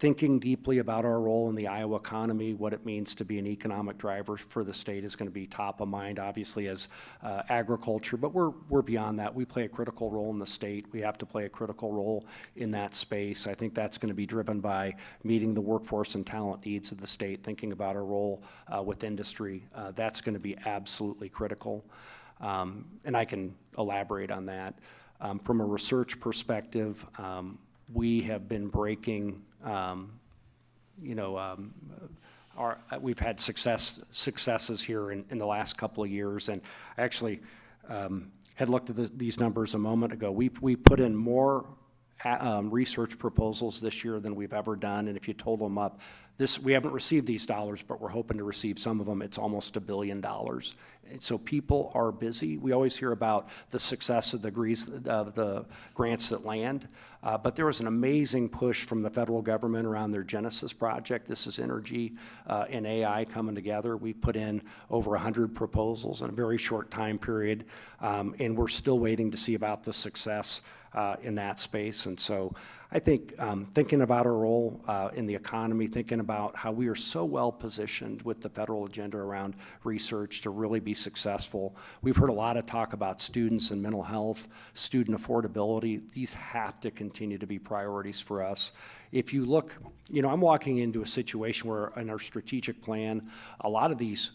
thinking deeply about our role in the Iowa economy, what it means to be an economic driver for the state is going to be top of mind, obviously, as agriculture, but we're beyond that. We play a critical role in the state. We have to play a critical role in that space. I think that's going to be driven by meeting the workforce and talent needs of the state, thinking about our role with industry. That's going to be absolutely critical, and I can elaborate on that. From a research perspective, we have been breaking, you know, we've had successes here in the last couple of years, and I actually had looked at these numbers a moment ago. We put in more research proposals this year than we've ever done, and if you total them up, we haven't received these dollars, but we're hoping to receive some of them. It's almost $1 billion. And so people are busy. We always hear about the success of the grants that land, but there was an amazing push from the federal government around their Genesis project. This is energy and AI coming together. We put in over 100 proposals in a very short time period, and we're still waiting to see about the success in that space. And so I think thinking about our role in the economy, thinking about how we are so well positioned with the federal agenda around research to really be successful. We've heard a lot of talk about students and mental health, student affordability. These have to continue to be priorities for us. If you look, you know, I'm walking into a situation where in our strategic plan, a lot of these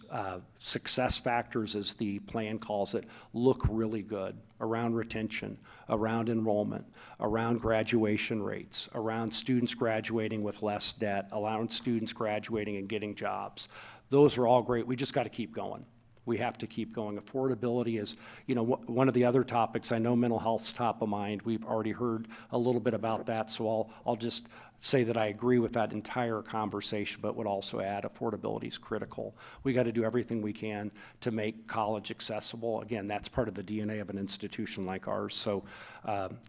success factors, as the plan calls it, look really good around retention, around enrollment, around graduation rates, around students graduating with less debt, around students graduating and getting jobs. Those are all great. We just got to keep going. We have to keep going. Affordability is, you know, one of the other topics. I know mental health's top of mind. We've already heard a little bit about that, so I'll just say that I agree with that entire conversation, but would also add affordability is critical. We got to do everything we can to make college accessible. Again, that's part of the DNA of an institution like ours. So,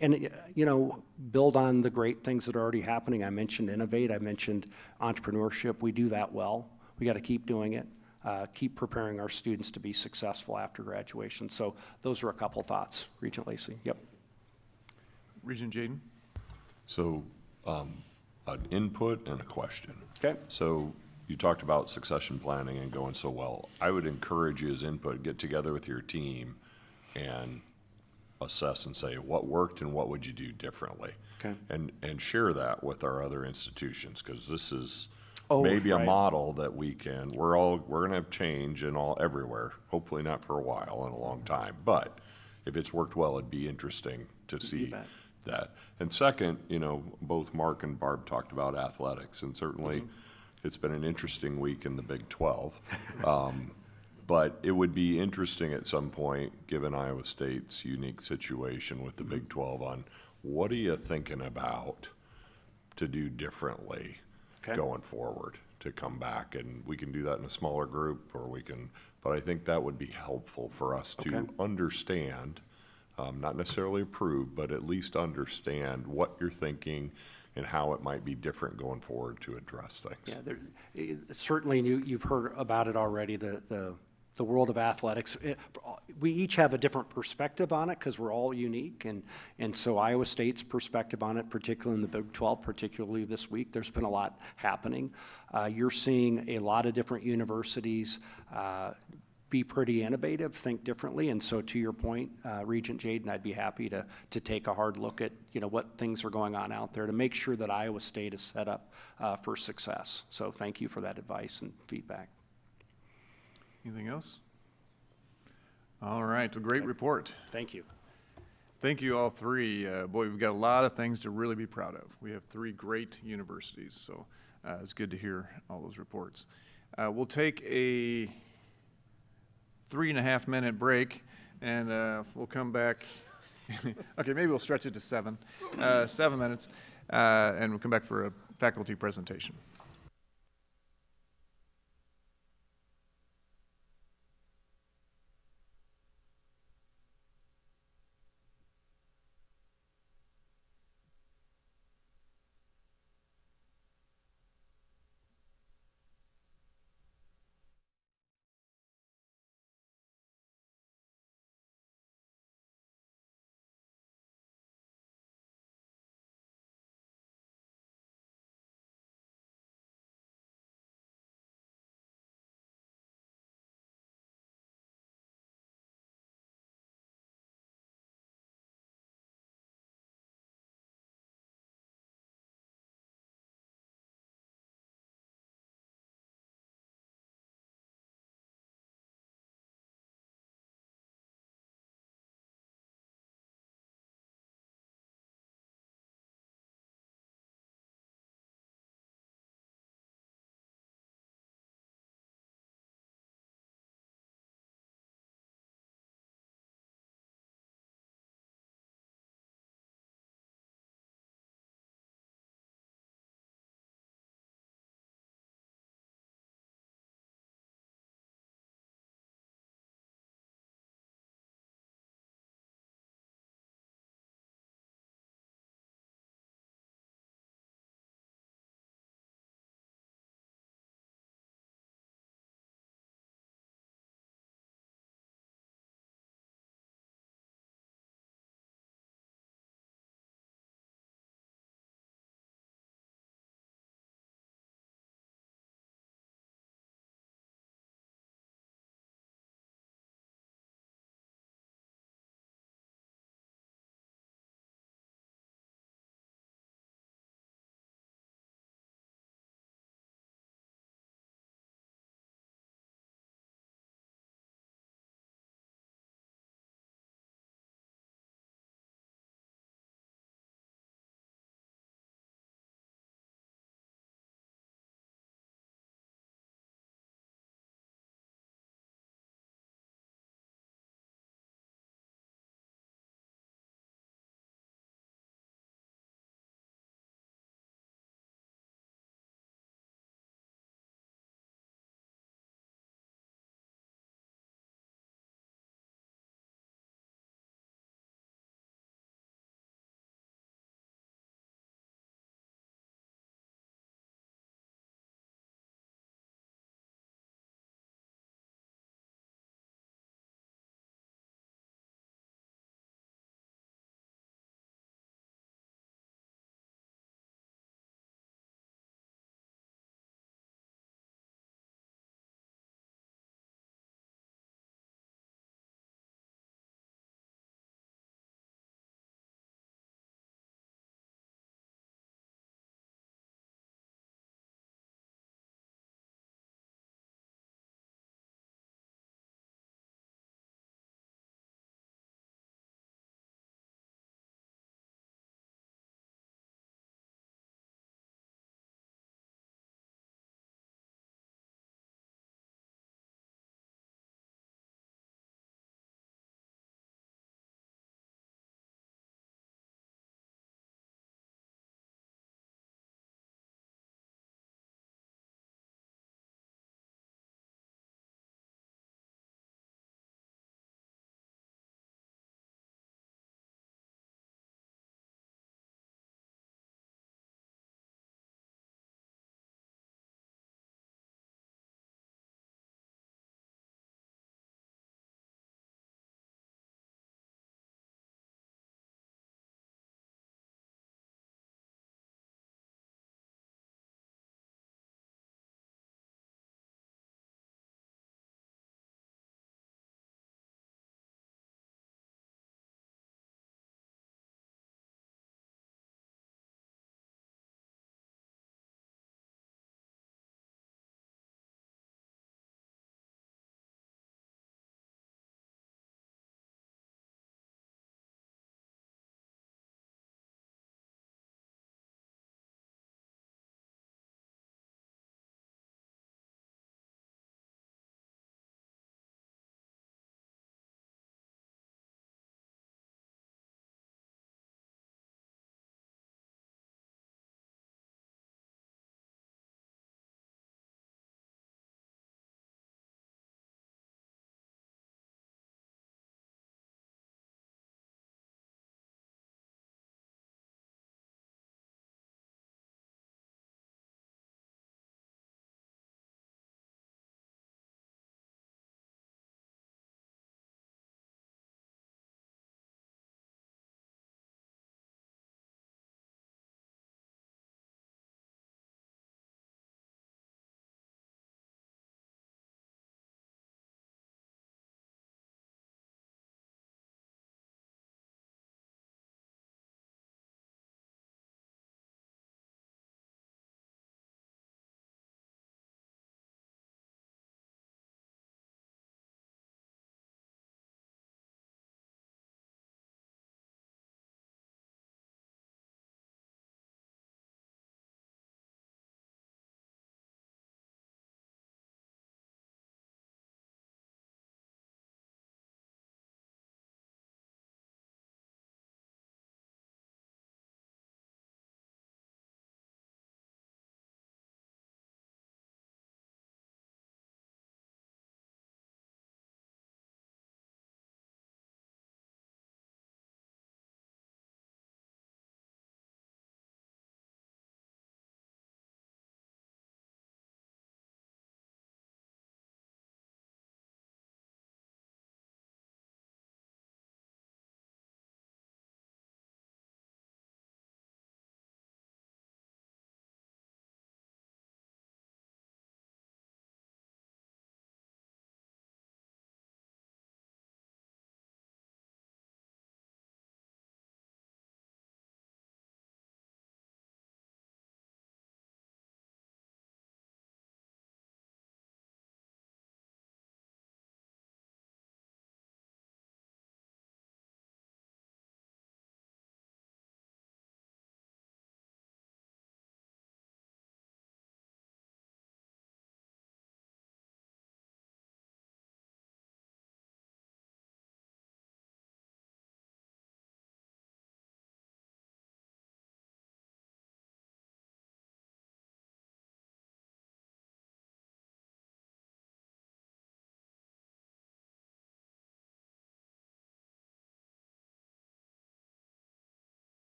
and, you know, build on the great things that are already happening. I mentioned innovate. I mentioned entrepreneurship. We do that well. We got to keep doing it. Keep preparing our students to be successful after graduation. So those are a couple thoughts. Regent Lacey. Yep. Regent Jaden? So, an input and a question. Okay. So you talked about succession planning and going so well. I would encourage you as input, get together with your team and assess and say what worked and what would you do differently. Okay. And share that with our other institutions, because this is Oh, maybe a right. model that we're gonna have change in everywhere, hopefully not for a while and a long time, but if it's worked well, it'd be interesting to see bet. that. And second, you know, both Mark and Barb talked about athletics, and certainly it's been an interesting week in the Big 12. But it would be interesting at some point, given Iowa State's unique situation with the Big 12, on what are you thinking about to do differently going forward to come back? And we can do that in a smaller group, or but I think that would be helpful for us to understand, not necessarily approve, but at least understand what you're thinking and how it might be different going forward to address things. Yeah, certainly you've heard about it already, the world of athletics. We each have a different perspective on it because we're all unique, and so Iowa State's perspective on it, particularly in the Big 12, particularly this week, there's been a lot happening. You're seeing a lot of different universities be pretty innovative, think differently, and so to your point, Regent Jaden, I'd be happy to take a hard look at, you know, what things are going on out there to make sure that Iowa State is set up for success. So thank you for that advice and feedback. Anything else? All right, a great report. Thank you. Thank you all three. Boy, we've got a lot of things to really be proud of. We have three great universities, so it's good to hear all those reports. We'll take a 3.5-minute break, and we'll come back. Okay, maybe we'll stretch it to 7 minutes. and we'll come back for a faculty presentation.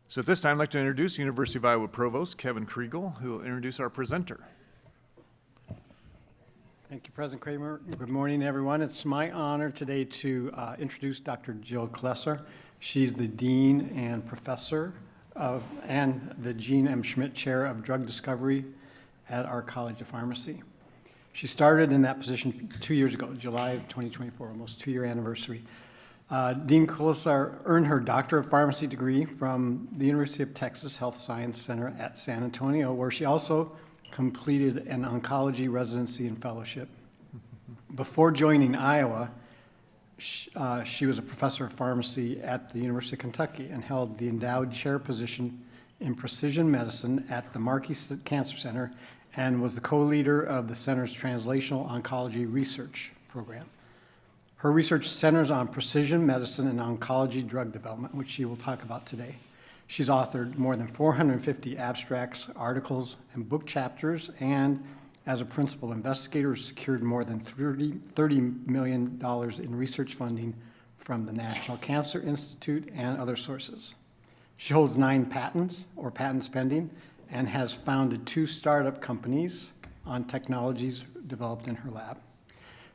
So at this time, I'd like to introduce University of Iowa Provost Kevin Kriegel, who will introduce our presenter. Thank you, President Kramer. Good morning, everyone. It's my honor today to introduce Dr. Jill Klesser. She's the Dean and Professor and the Gene M. Schmidt Chair of Drug Discovery at our College of Pharmacy. She started in that position 2 years ago, July of 2024, almost 2-year anniversary. Dean Klesser earned her Doctor of Pharmacy degree from the University of Texas Health Science Center at San Antonio, where she also completed an oncology residency and fellowship. Before joining Iowa, she was a professor of pharmacy at the University of Kentucky and held the endowed chair position in precision medicine at the Markey Cancer Center and was the co-leader of the center's translational oncology research program. Her research centers on precision medicine and oncology drug development, which she will talk about today. She's authored more than 450 abstracts, articles, and book chapters, and as a principal investigator, secured more than $30 million in research funding from the National Cancer Institute and other sources. She holds 9 patents or patents pending and has founded 2 startup companies on technologies developed in her lab.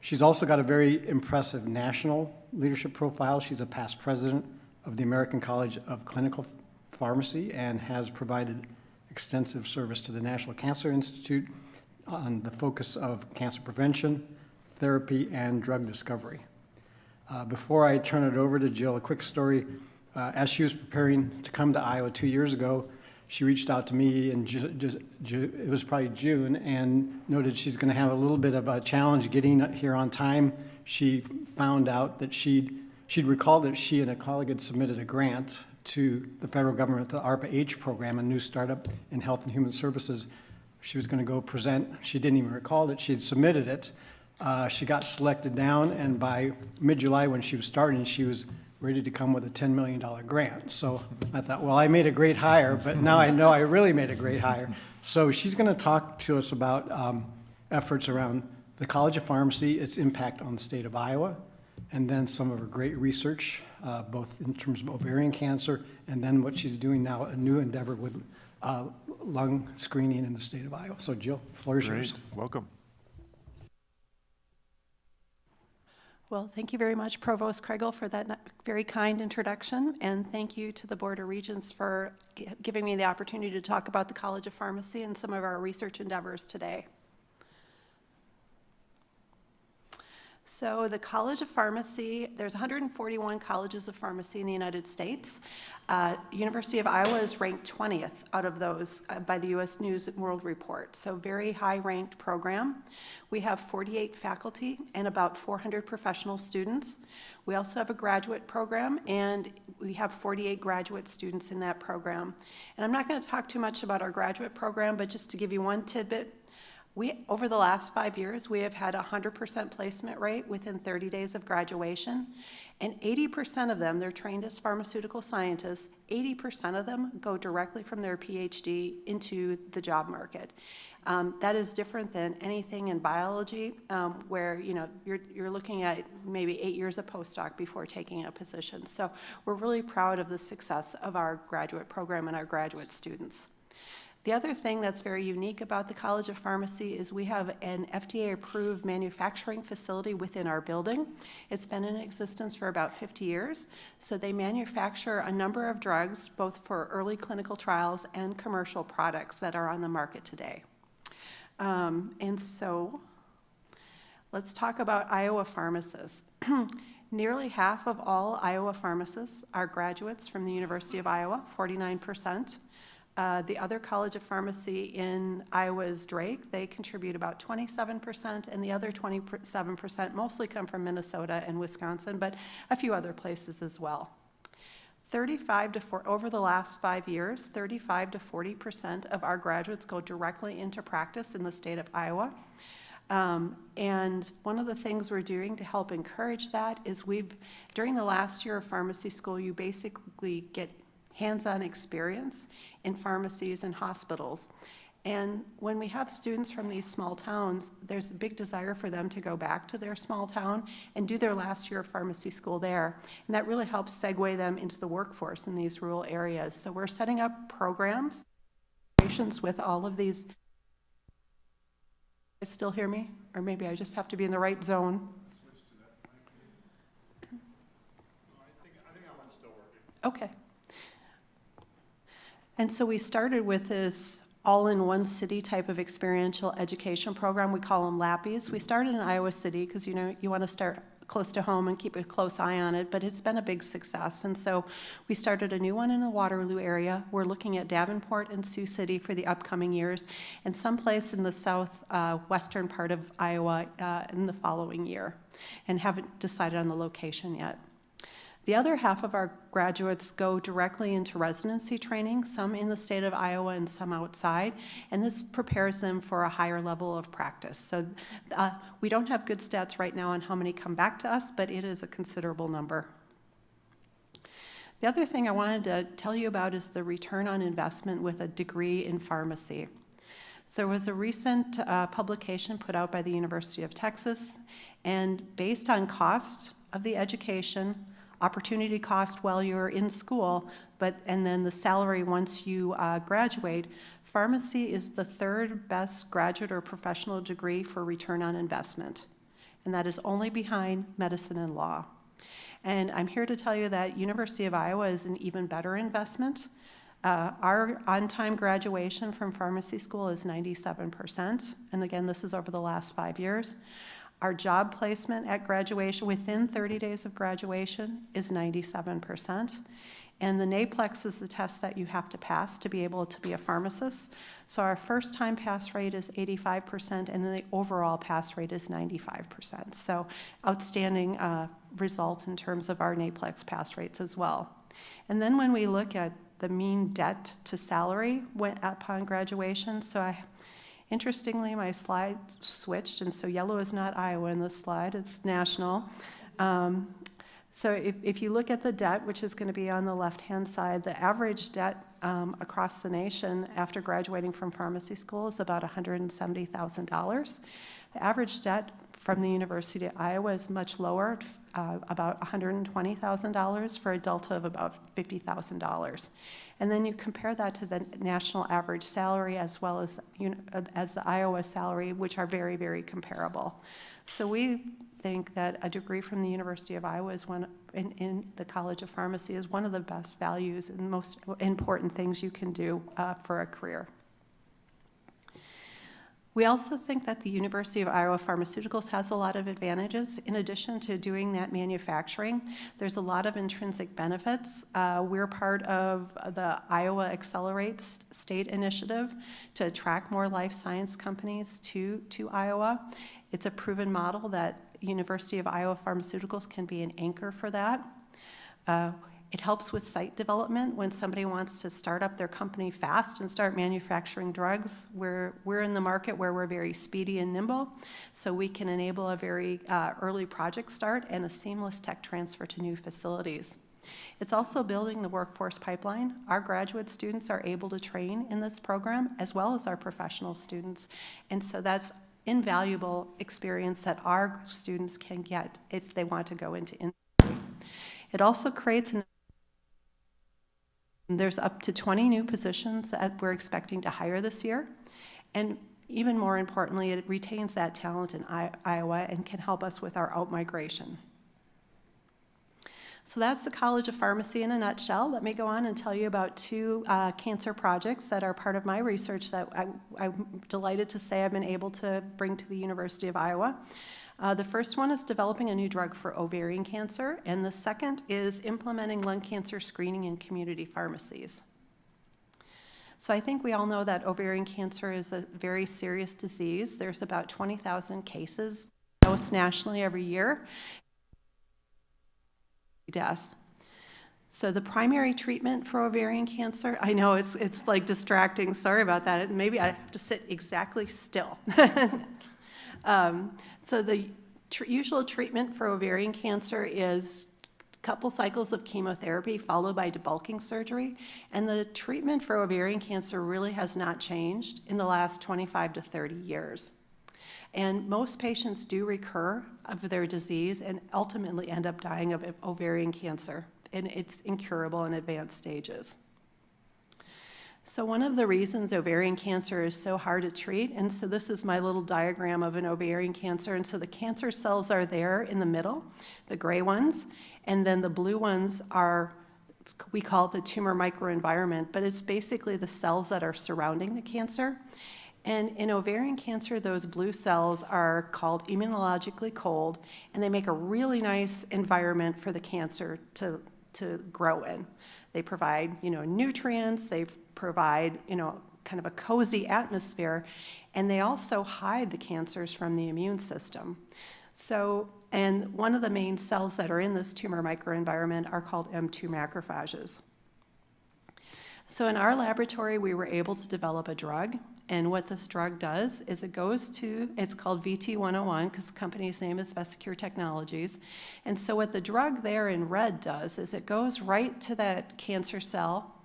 She's also got a very impressive national leadership profile. She's a past president of the American College of Clinical Pharmacy and has provided extensive service to the National Cancer Institute on the focus of cancer prevention, therapy, and drug discovery. Before I turn it over to Jill, a quick story. As she was preparing to come to Iowa 2 years ago, she reached out to me in it was probably June, and noted she's going to have a little bit of a challenge getting here on time. She found out that she'd recalled that she and a colleague had submitted a grant to the federal government, the ARPA-H program, a new startup in health and human services. She was going to go present. She didn't even recall that she had submitted it. She got selected down, and by mid-July when she was starting, she was ready to come with a $10 million grant. So I thought, well, I made a great hire, but now I know I really made a great hire. So she's going to talk to us about efforts around the College of Pharmacy, its impact on the state of Iowa, and then some of her great research, both in terms of ovarian cancer, and then what she's doing now, a new endeavor with lung screening in the state of Iowa. So Jill, the floor is yours. Great. Welcome. Well, thank you very much, Provost Kriegel, for that very kind introduction, and thank you to the Board of Regents for giving me the opportunity to talk about the College of Pharmacy and some of our research endeavors today. So the College of Pharmacy, there's 141 colleges of pharmacy in the United States. University of Iowa is ranked 20th out of those by the U.S. News and World Report, so very high-ranked program. We have 48 faculty and about 400 professional students. We also have a graduate program, and we have 48 graduate students in that program. And I'm not going to talk too much about our graduate program, but just to give you one tidbit, over the last 5 years, we have had a 100% placement rate within 30 days of graduation, and 80% of them, they're trained as pharmaceutical scientists, 80% of them go directly from their PhD into the job market. That is different than anything in biology, where you're looking at maybe 8 years of postdoc before taking a position. So we're really proud of the success of our graduate program and our graduate students. The other thing that's very unique about the College of Pharmacy is we have an FDA-approved manufacturing facility within our building. It's been in existence for about 50 years. So they manufacture a number of drugs, both for early clinical trials and commercial products that are on the market today. And so let's talk about Iowa pharmacists. Nearly half of all Iowa pharmacists are graduates from the University of Iowa, 49%. The other College of Pharmacy in Iowa is Drake. They contribute about 27%, and the other 27% mostly come from Minnesota and Wisconsin, but a few other places as well. Over the last 5 years, 35 to 40% of our graduates go directly into practice in the state of Iowa. And one of the things we're doing to help encourage that is during the last year of pharmacy school, you basically get hands-on experience in pharmacies and hospitals. And when we have students from these small towns, there's a big desire for them to go back to their small town and do their last year of pharmacy school there. And that really helps segue them into the workforce in these rural areas. So we're setting up programs with all of these. You still hear me? Or maybe I just have to be in the right zone. I think that one's still working. Okay. And so we started with this all-in-one city type of experiential education program. We call them LAPPIes. We started in Iowa City because, you know, you want to start close to home and keep a close eye on it, but it's been a big success. And so we started a new one in the Waterloo area. We're looking at Davenport and Sioux City for the upcoming years, and someplace in the southwestern part of Iowa in the following year, and haven't decided on the location yet. The other half of our graduates go directly into residency training, some in the state of Iowa and some outside, and this prepares them for a higher level of practice. So we don't have good stats right now on how many come back to us, but it is a considerable number. The other thing I wanted to tell you about is the return on investment with a degree in pharmacy. So there was a recent publication put out by the University of Texas, and based on cost of the education, opportunity cost while you're in school, and then the salary once you graduate, pharmacy is the third best graduate or professional degree for return on investment. And that is only behind medicine and law. And I'm here to tell you that University of Iowa is an even better investment. Our on-time graduation from pharmacy school is 97%. And again, this is over the last 5 years. Our job placement at graduation, within 30 days of graduation, is 97%. And the NAPLEX is the test that you have to pass to be able to be a pharmacist. So our first-time pass rate is 85%, and the overall pass rate is 95%. So outstanding result in terms of our NAPLEX pass rates as well. And then when we look at the mean debt to salary upon graduation, interestingly, my slide switched, and so yellow is not Iowa in this slide, it's national. So if you look at the debt, which is going to be on the left-hand side, the average debt across the nation after graduating from pharmacy school is about $170,000. The average debt from the University of Iowa is much lower, about $120,000 for a delta of about $50,000. And then you compare that to the national average salary as well as the Iowa salary, which are very, very comparable. So we think that a degree from the University of Iowa is in the College of Pharmacy is one of the best values and most important things you can do for a career. We also think that the University of Iowa Pharmaceuticals has a lot of advantages. In addition to doing that manufacturing, there's a lot of intrinsic benefits. We're part of the Iowa Accelerates state initiative to attract more life science companies to Iowa. It's a proven model that University of Iowa Pharmaceuticals can be an anchor for that. It helps with site development when somebody wants to start up their company fast and start manufacturing drugs. We're in the market where we're very speedy and nimble, so we can enable a very early project start and a seamless tech transfer to new facilities. It's also building the workforce pipeline. Our graduate students are able to train in this program as well as our professional students, and so that's invaluable experience that our students can get if they want to go into industry. It also creates there's up to 20 new positions that we're expecting to hire this year. And even more importantly, it retains that talent in Iowa and can help us with our out-migration. So that's the College of Pharmacy in a nutshell. Let me go on and tell you about two cancer projects that are part of my research that I'm delighted to say I've been able to bring to the University of Iowa. The first one is developing a new drug for ovarian cancer, and the second is implementing lung cancer screening in community pharmacies. So I think we all know that ovarian cancer is a very serious disease. There's about 20,000 cases nationally every year. Deaths. So the primary treatment for ovarian cancer, I know it's like distracting, sorry about that. Maybe I have to sit exactly still. So the usual treatment for ovarian cancer is couple cycles of chemotherapy followed by debulking surgery, and the treatment for ovarian cancer really has not changed in the last 25 to 30 years. And most patients do recur of their disease and ultimately end up dying of ovarian cancer, and it's incurable in advanced stages. So one of the reasons ovarian cancer is so hard to treat, and so this is my little diagram of an ovarian cancer, and so the cancer cells are there in the middle, the gray ones, and then the blue ones are, we call it the tumor microenvironment, but it's basically the cells that are surrounding the cancer. And in ovarian cancer, those blue cells are called immunologically cold, and they make a really nice environment for the cancer to grow in. They provide, nutrients, they provide, kind of a cozy atmosphere, and they also hide the cancers from the immune system. So, and one of the main cells that are in this tumor microenvironment are called M2 macrophages. So in our laboratory, we were able to develop a drug, and what this drug does is it goes to, it's called VT101, because the company's name is Vesicure Technologies, and so what the drug there in red does is it goes right to that cancer cell,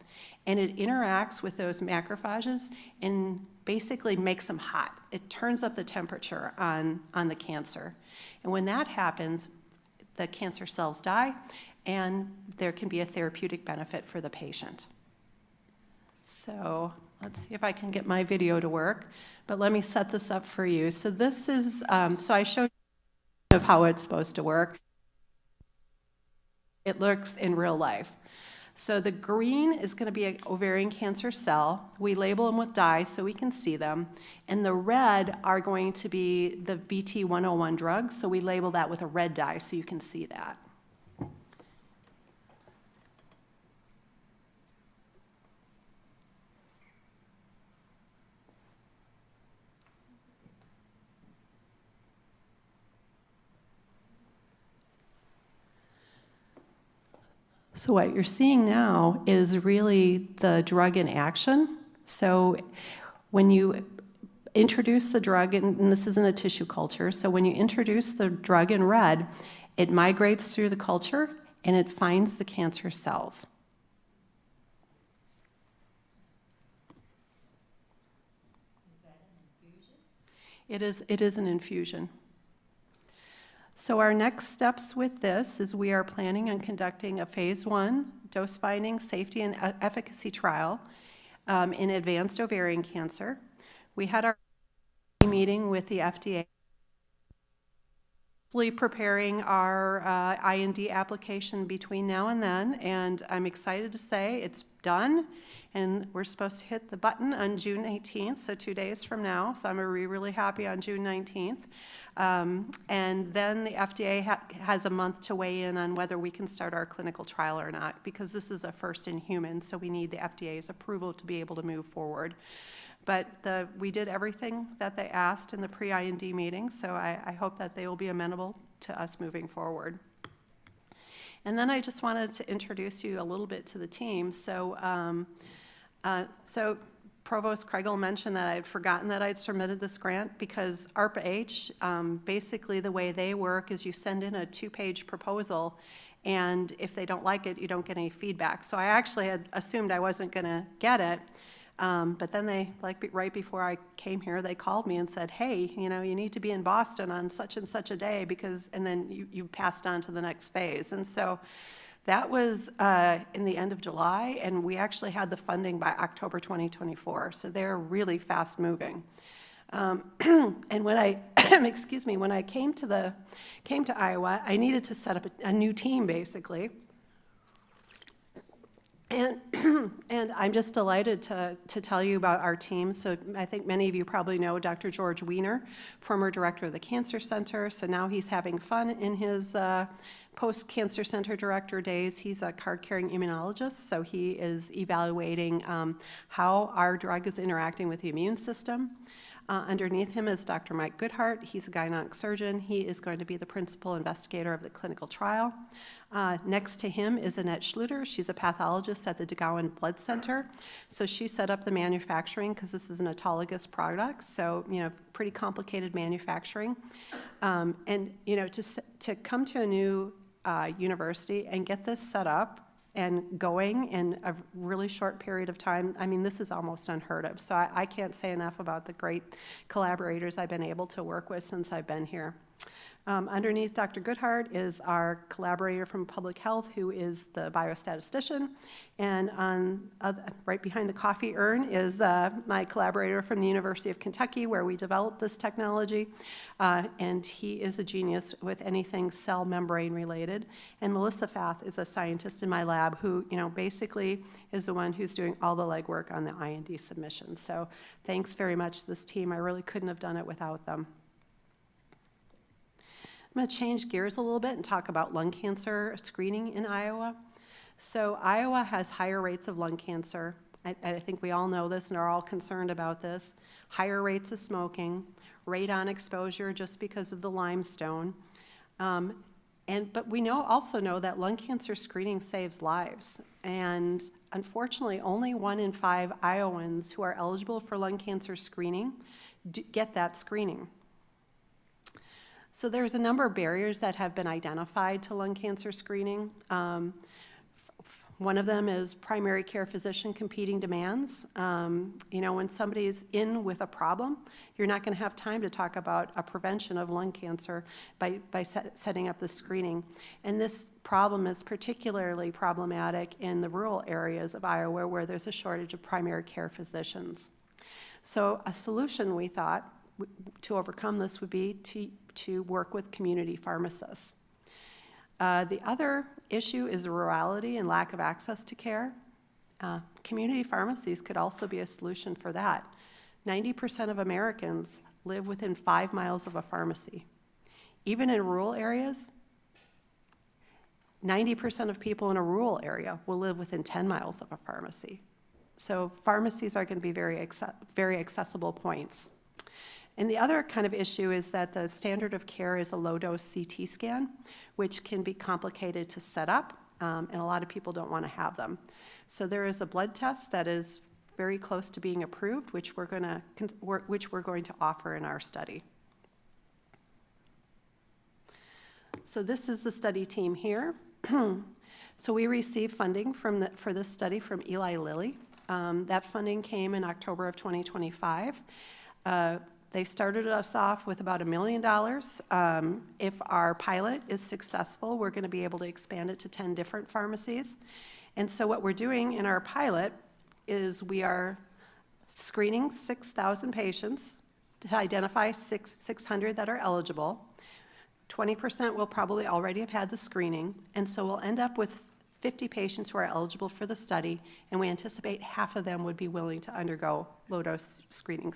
and it interacts with those macrophages and basically makes them hot. It turns up the temperature on the cancer. And when that happens, the cancer cells die, and there can be a therapeutic benefit for the patient. So let's see if I can get my video to work, but let me set this up for you. So this is, so I showed you of how it's supposed to work. It looks in real life. So the green is going to be an ovarian cancer cell. We label them with dye so we can see them. And the red are going to be the VT101 drug, so we label that with a red dye so you can see that. So what you're seeing now is really the drug in action. So when you introduce the drug, and this isn't a tissue culture, so when you introduce the drug in red, it migrates through the culture and it finds the cancer cells. Is that an infusion? It is an infusion. So our next steps with this is we are planning on conducting a phase 1 dose-finding safety and efficacy trial in advanced ovarian cancer. We had our meeting with the FDA, preparing our IND application between now and then, and I'm excited to say it's done, and we're supposed to hit the button on June 18th, so 2 days from now, so I'm really happy on June 19th. And then the FDA has a month to weigh in on whether we can start our clinical trial or not, because this is a first in human, so we need the FDA's approval to be able to move forward. But we did everything that they asked in the pre-IND meeting, so I hope that they will be amenable to us moving forward. And then I just wanted to introduce you a little bit to the team. So, Provost Kregel mentioned that I had forgotten that I'd submitted this grant because ARPA-H, basically the way they work is you send in a 2-page proposal, and if they don't like it, you don't get any feedback. So I actually had assumed I wasn't going to get it, but then they, right before I came here, they called me and said, hey, you need to be in Boston on such and such a day because, and then you passed on to the next phase. And so that was in the end of July, and we actually had the funding by October 2024, so they're really fast moving. And when I, excuse me, when I came to Iowa, I needed to set up a new team, basically. And I'm just delighted to tell you about our team. So I think many of you probably know Dr. George Weiner, former director of the Cancer Center. So now he's having fun in his post-Cancer Center director days. He's a card-carrying immunologist, so he is evaluating how our drug is interacting with the immune system. Underneath him is Dr. Mike Goodhart. He's a gynec surgeon. He is going to be the principal investigator of the clinical trial. Next to him is Annette Schluter. She's a pathologist at the DeGowan Blood Center. So she set up the manufacturing because this is an autologous product, so pretty complicated manufacturing. And to come to a new university and get this set up and going in a really short period of time. I mean, this is almost unheard of. So I can't say enough about the great collaborators I've been able to work with since I've been here. Underneath Dr. Goodhart is our collaborator from public health, who is the biostatistician. And right behind the coffee urn is my collaborator from the University of Kentucky, where we developed this technology. And he is a genius with anything cell membrane related. And Melissa Fath is a scientist in my lab who, basically is the one who's doing all the legwork on the IND submission. So thanks very much to this team. I really couldn't have done it without them. I'm going to change gears a little bit and talk about lung cancer screening in Iowa. So Iowa has higher rates of lung cancer. I think we all know this and are all concerned about this. Higher rates of smoking, radon exposure just because of the limestone. But we also know that lung cancer screening saves lives. And unfortunately, only 1 in 5 Iowans who are eligible for lung cancer screening get that screening. So there's a number of barriers that have been identified to lung cancer screening. One of them is primary care physician competing demands. When somebody's in with a problem, you're not going to have time to talk about a prevention of lung cancer by setting up the screening. And this problem is particularly problematic in the rural areas of Iowa where there's a shortage of primary care physicians. So a solution, we thought, to overcome this would be to work with community pharmacists. The other issue is rurality and lack of access to care. Community pharmacies could also be a solution for that. 90% of Americans live within 5 miles of a pharmacy. Even in rural areas, 90% of people in a rural area will live within 10 miles of a pharmacy. So pharmacies are going to be very accessible points. And the other kind of issue is that the standard of care is a low-dose CT scan, which can be complicated to set up, and a lot of people don't want to have them. So there is a blood test that is very close to being approved, which we're going to offer in our study. So this is the study team here. So we received funding for this study from Eli Lilly. That funding came in October of 2025. They started us off with about $1 million. If our pilot is successful, we're going to be able to expand it to 10 different pharmacies. And so what we're doing in our pilot is we are screening 6,000 patients to identify 600 that are eligible. 20% will probably already have had the screening, and so we'll end up with 50 patients who are eligible for the study, and we anticipate half of them would be willing to undergo low-dose screening,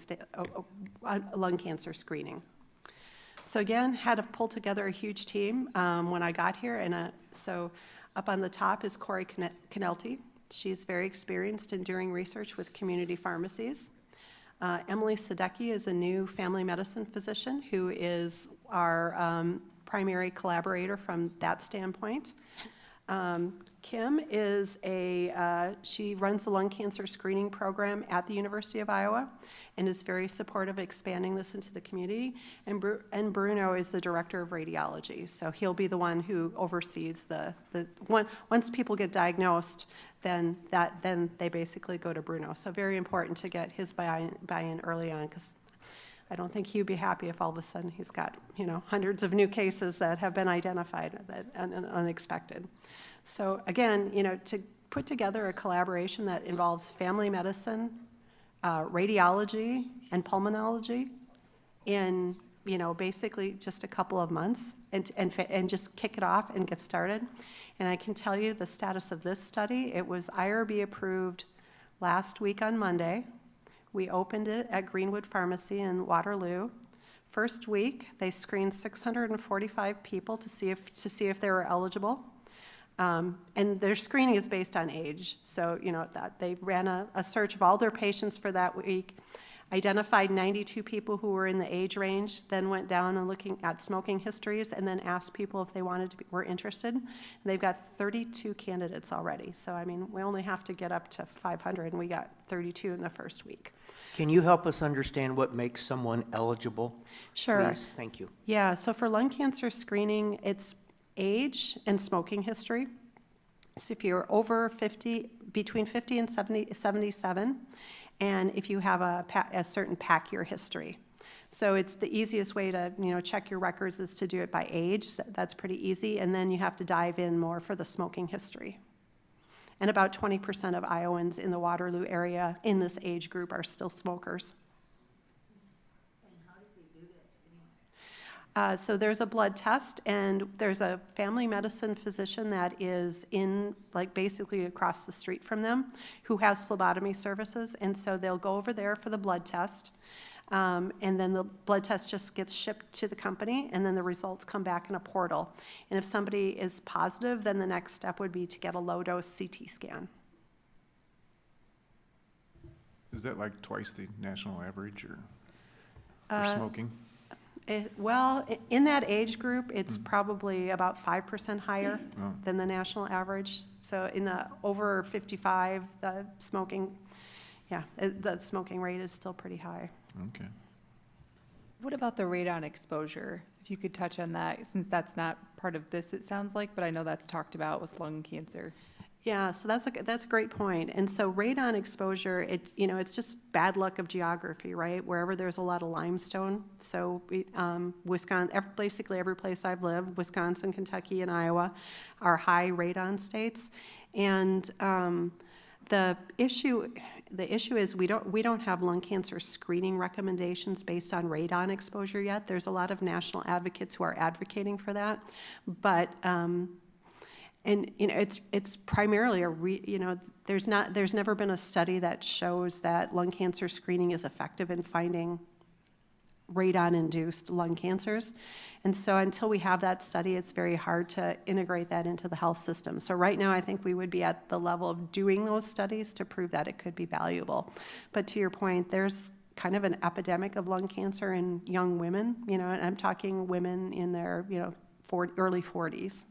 lung cancer screening. So again, had to pull together a huge team when I got here, and so up on the top is Corey Canelti. She's very experienced in doing research with community pharmacies. Emily Sadecki is a new family medicine physician who is our primary collaborator from that standpoint. Kim is she runs the lung cancer screening program at the University of Iowa and is very supportive of expanding this into the community. And Bruno is the director of radiology. So he'll be the one who oversees once people get diagnosed, then they basically go to Bruno. So very important to get his buy-in early on, because I don't think he'd be happy if all of a sudden he's got, hundreds of new cases that have been identified and unexpected. So again, to put together a collaboration that involves family medicine, radiology, and pulmonology in, basically just a couple of months and just kick it off and get started. And I can tell you the status of this study. It was IRB approved last week on Monday. We opened it at Greenwood Pharmacy in Waterloo. First week, they screened 645 people to see if they were eligible. And their screening is based on age. So, they ran a search of all their patients for that week, identified 92 people who were in the age range, then went down and looking at smoking histories, and then asked people if they were interested. And they've got 32 candidates already. So, we only have to get up to 500, and we got 32 in the first week. Can you help us understand what makes someone eligible? Sure. Please, thank you. Yeah, so for lung cancer screening, age and smoking history. So if you're over 50, between 50 and 77, and if you have a certain pack year history. So it's the easiest way to, check your records is to do it by age. So that's pretty easy. And then you have to dive in more for the smoking history. And about 20% of Iowans in the Waterloo area in this age group are still smokers. So there's a blood test, and there's a family medicine physician that is basically across the street from them, who has phlebotomy services, and so they'll go over there for the blood test, and then the blood test just gets shipped to the company, and then the results come back in a portal. And if somebody is positive, then the next step would be to get a low-dose CT scan. Is that like twice the national average or for smoking? In that age group, it's probably about 5% higher than the national average. So in the over 55, the smoking rate is still pretty high. Okay. What about the radon exposure? If you could touch on that, since that's not part of this, it sounds like, but I know that's talked about with lung cancer. Yeah, so that's a great point. And so radon exposure, it's just bad luck of geography, right? Wherever there's a lot of limestone. So Wisconsin, basically every place I've lived, Wisconsin, Kentucky, and Iowa are high radon states. And the issue is we don't have lung cancer screening recommendations based on radon exposure yet. There's a lot of national advocates who are advocating for that, but and it's primarily there's never been a study that shows that lung cancer screening is effective in finding radon-induced lung cancers. And so until we have that study, it's very hard to integrate that into the health system. So right now, I think we would be at the level of doing those studies to prove that it could be valuable. But to your point, there's kind of an epidemic of lung cancer in young women, and I'm talking women in their, early 40s.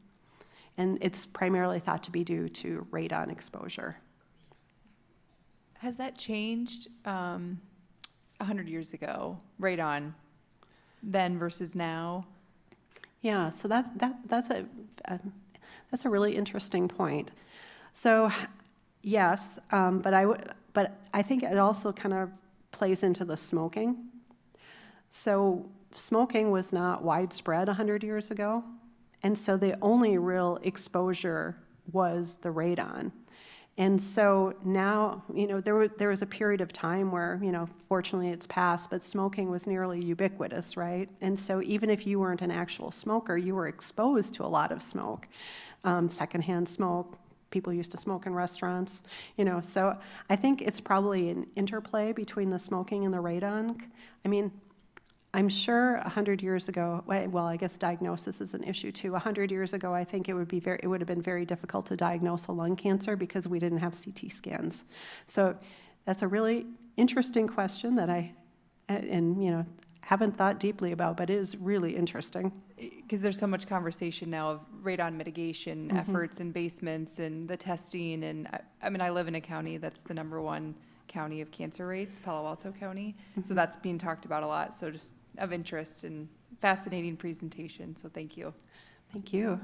And it's primarily thought to be due to radon exposure. Has that changed 100 years ago, radon, then versus now? Yeah, so that's a really interesting point. So yes, but I think it also kind of plays into the smoking. So smoking was not widespread 100 years ago. And so the only real exposure was the radon. And so now, there was a period of time where, fortunately it's passed, but smoking was nearly ubiquitous, right? And so even if you weren't an actual smoker, you were exposed to a lot of smoke, secondhand smoke. People used to smoke in restaurants, So I think it's probably an interplay between the smoking and the radon. I mean, I'm sure 100 years ago, well, I guess diagnosis is an issue too. 100 years ago, I think it would have been very difficult to diagnose a lung cancer because we didn't have CT scans. So that's a really interesting question that I haven't thought deeply about, but it is really interesting. Because there's so much conversation now of radon mitigation efforts in basements and the testing. And I live in a county that's the #1 county of cancer rates, Palo Alto County. So that's being talked about a lot. So just of interest and fascinating presentation. So thank you. Thank you.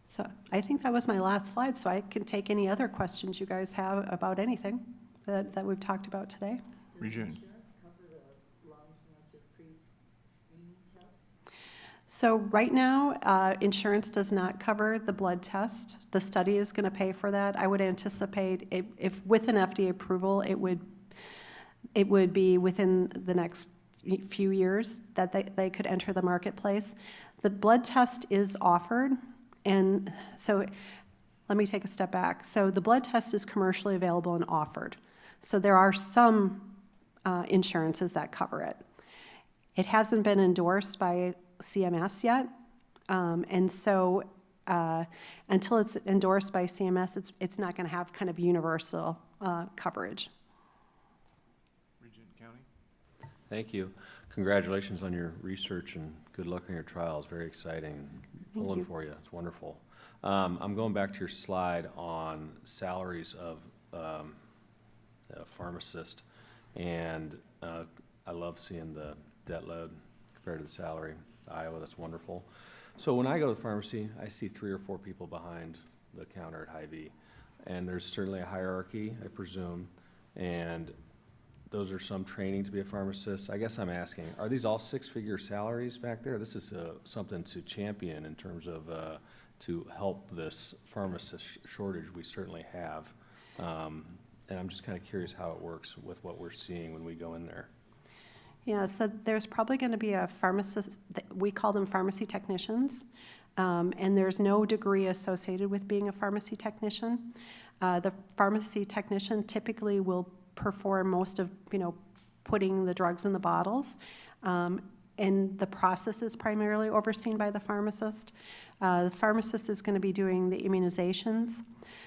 So I think that was my last slide, so I can take any other questions you guys have about anything that we've talked about today. Regent. So right now, insurance does not cover the blood test. The study is going to pay for that. I would anticipate if with an FDA approval, it would be within the next few years that they could enter the marketplace. The blood test is offered, and so let me take a step back. So the blood test is commercially available and offered. So there are some insurances that cover it. It hasn't been endorsed by CMS yet, and so until it's endorsed by CMS, it's not going to have kind of universal coverage. Regent County. Thank you. Congratulations on your research and good luck on your trials. Very exciting. Pulling for you. It's wonderful. I'm going back to your slide on salaries of a pharmacist, and I love seeing the debt load compared to the salary. Iowa, that's wonderful. So when I go to the pharmacy, I see 3 or 4 people behind the counter at Hy-Vee. And there's certainly a hierarchy, I presume, and those are some training to be a pharmacist. I guess I'm asking, are these all 6-figure salaries back there? This is something to champion in terms of to help this pharmacist shortage we certainly have. And I'm just kind of curious how it works with what we're seeing when we go in there. Yeah, so there's probably going to be a pharmacist, we call them pharmacy technicians, and there's no degree associated with being a pharmacy technician. The pharmacy technician typically will perform most of, putting the drugs in the bottles, and the process is primarily overseen by the pharmacist. The pharmacist is going to be doing the immunizations.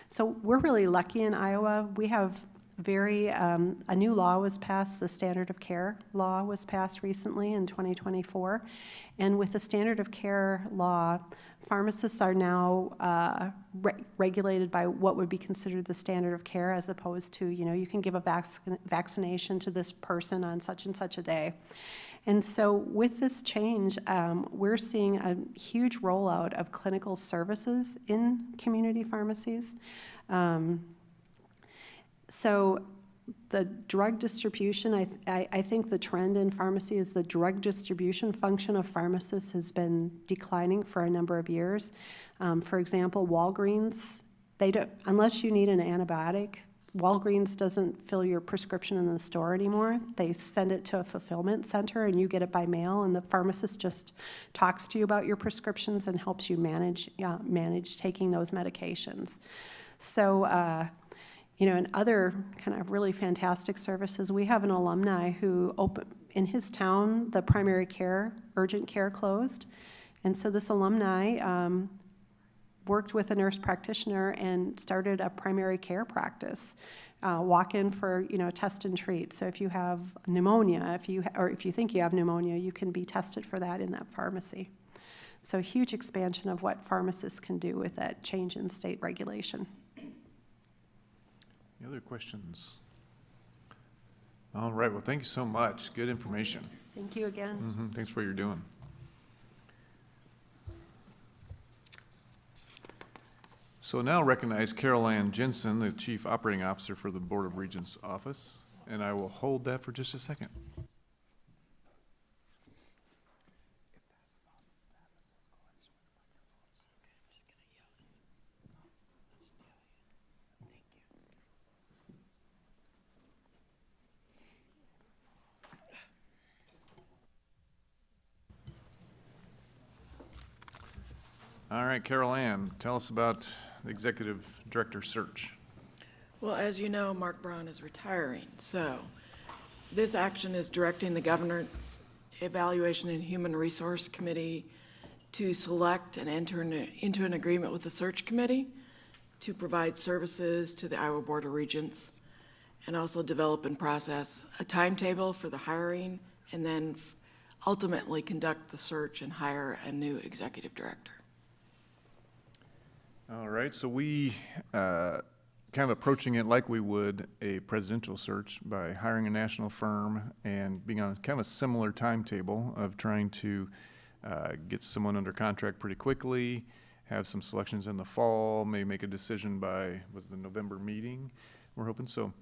So we're really lucky in Iowa. We have a new law was passed, the standard of care law was passed recently in 2024. And with the standard of care law, pharmacists are now regulated by what would be considered the standard of care, as opposed to, you can give a vaccination to this person on such and such a day. And so with this change, we're seeing a huge rollout of clinical services in community pharmacies. So the drug distribution, I think the trend in pharmacy is the drug distribution function of pharmacists has been declining for a number of years. For example, Walgreens, unless you need an antibiotic, Walgreens doesn't fill your prescription in the store anymore. They send it to a fulfillment center and you get it by mail, and the pharmacist just talks to you about your prescriptions and helps you manage taking those medications. So, and other kind of really fantastic services, we have an alumni who in his town, the primary care, urgent care closed. And so this alumni worked with a nurse practitioner and started a primary care practice. Walk in for, test and treat. So if you have pneumonia, if you think you have pneumonia, you can be tested for that in that pharmacy. So huge expansion of what pharmacists can do with that change in state regulation. Any other questions? All right, well, thank you so much. Good information. Thank you again. Thanks for what you're doing. So now recognize Carol Ann Jensen, the Chief Operating Officer for the Board of Regents office, and I will hold that for just a second. All right, Carol Ann, tell us about the Executive Director search. Well, as you know, Mark Braun is retiring, so this action is directing the Governance Evaluation and Human Resource Committee to select and enter into an agreement with the search committee to provide services to the Iowa Board of Regents, and also develop and process a timetable for the hiring, and then ultimately conduct the search and hire a new executive director. All right, so we kind of approaching it like we would a presidential search by hiring a national firm and being on kind of a similar timetable of trying to get someone under contract pretty quickly, have some selections in the fall, maybe make a decision by the November meeting, we're hoping. So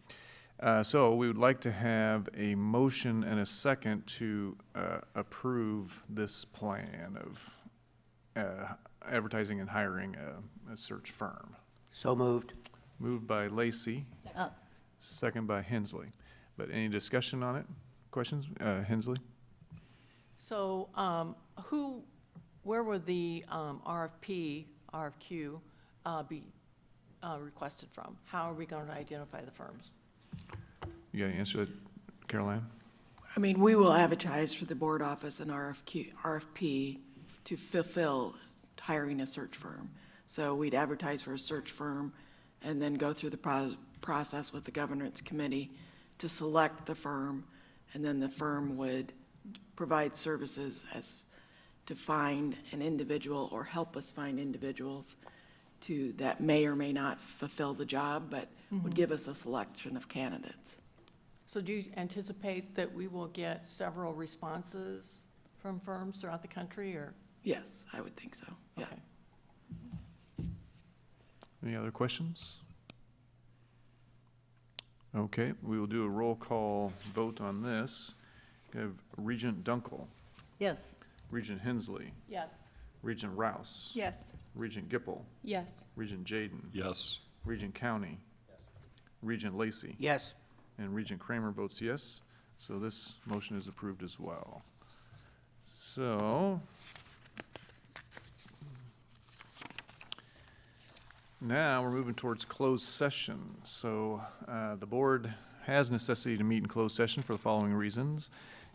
we would like to have a motion and a second to approve this plan of advertising and hiring a search firm. So moved. Moved by Lacey, second by Hensley. But any discussion on it? Questions? Hensley? So where would the RFQ be requested from? How are we going to identify the firms? You got to answer that, Caroline? I mean, we will advertise for the board office an RFP to fulfill hiring a search firm. So we'd advertise for a search firm and then go through the process with the governance committee to select the firm, and then the firm would provide services to find an individual or help us find individuals that may or may not fulfill the job, but would give us a selection of candidates. So do you anticipate that we will get several responses from firms throughout the country, or? Yes, I would think so, yeah. Okay. Any other questions? Okay, we will do a roll call vote on this. We have Regent Dunkel, Yes. Regent Hensley, Yes. Regent Rouse. Yes. Regent Gipple, Yes. Regent Jaden, Yes. Regent County, Regent Lacy, Yes. and Regent Kramer votes yes. So this motion is approved as well. So now we're moving towards closed session. So the board has necessity to meet in closed session for the following reasons.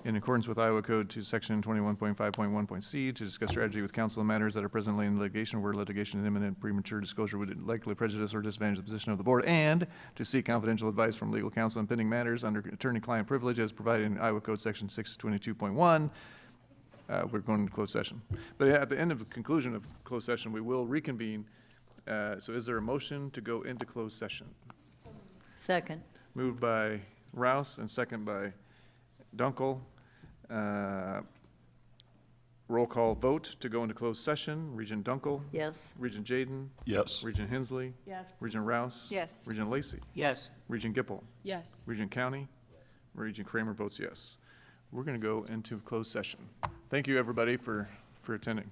In accordance with Iowa Code to Section 21.5.1.c, to discuss strategy with counsel on matters that are presently in litigation, where litigation and imminent premature disclosure would likely prejudice or disadvantage the position of the board, and to seek confidential advice from legal counsel on pending matters under attorney-client privilege as provided in Iowa Code Section 622.1. We're going to closed session. But at the end of the conclusion of closed session, we will reconvene. So is there a motion to go into closed session? Second. Moved by Rouse and second by Dunkel. Roll call vote to go into closed session. Regent Dunkel. Yes. Regent Jaden. Yes. Regent Hensley. Yes. Regent Rouse. Yes. Regent Lacy. Yes. Regent Gipple. Yes. Regent County. Regent Kramer votes yes. We're going to go into closed session. Thank you, everybody, for attending.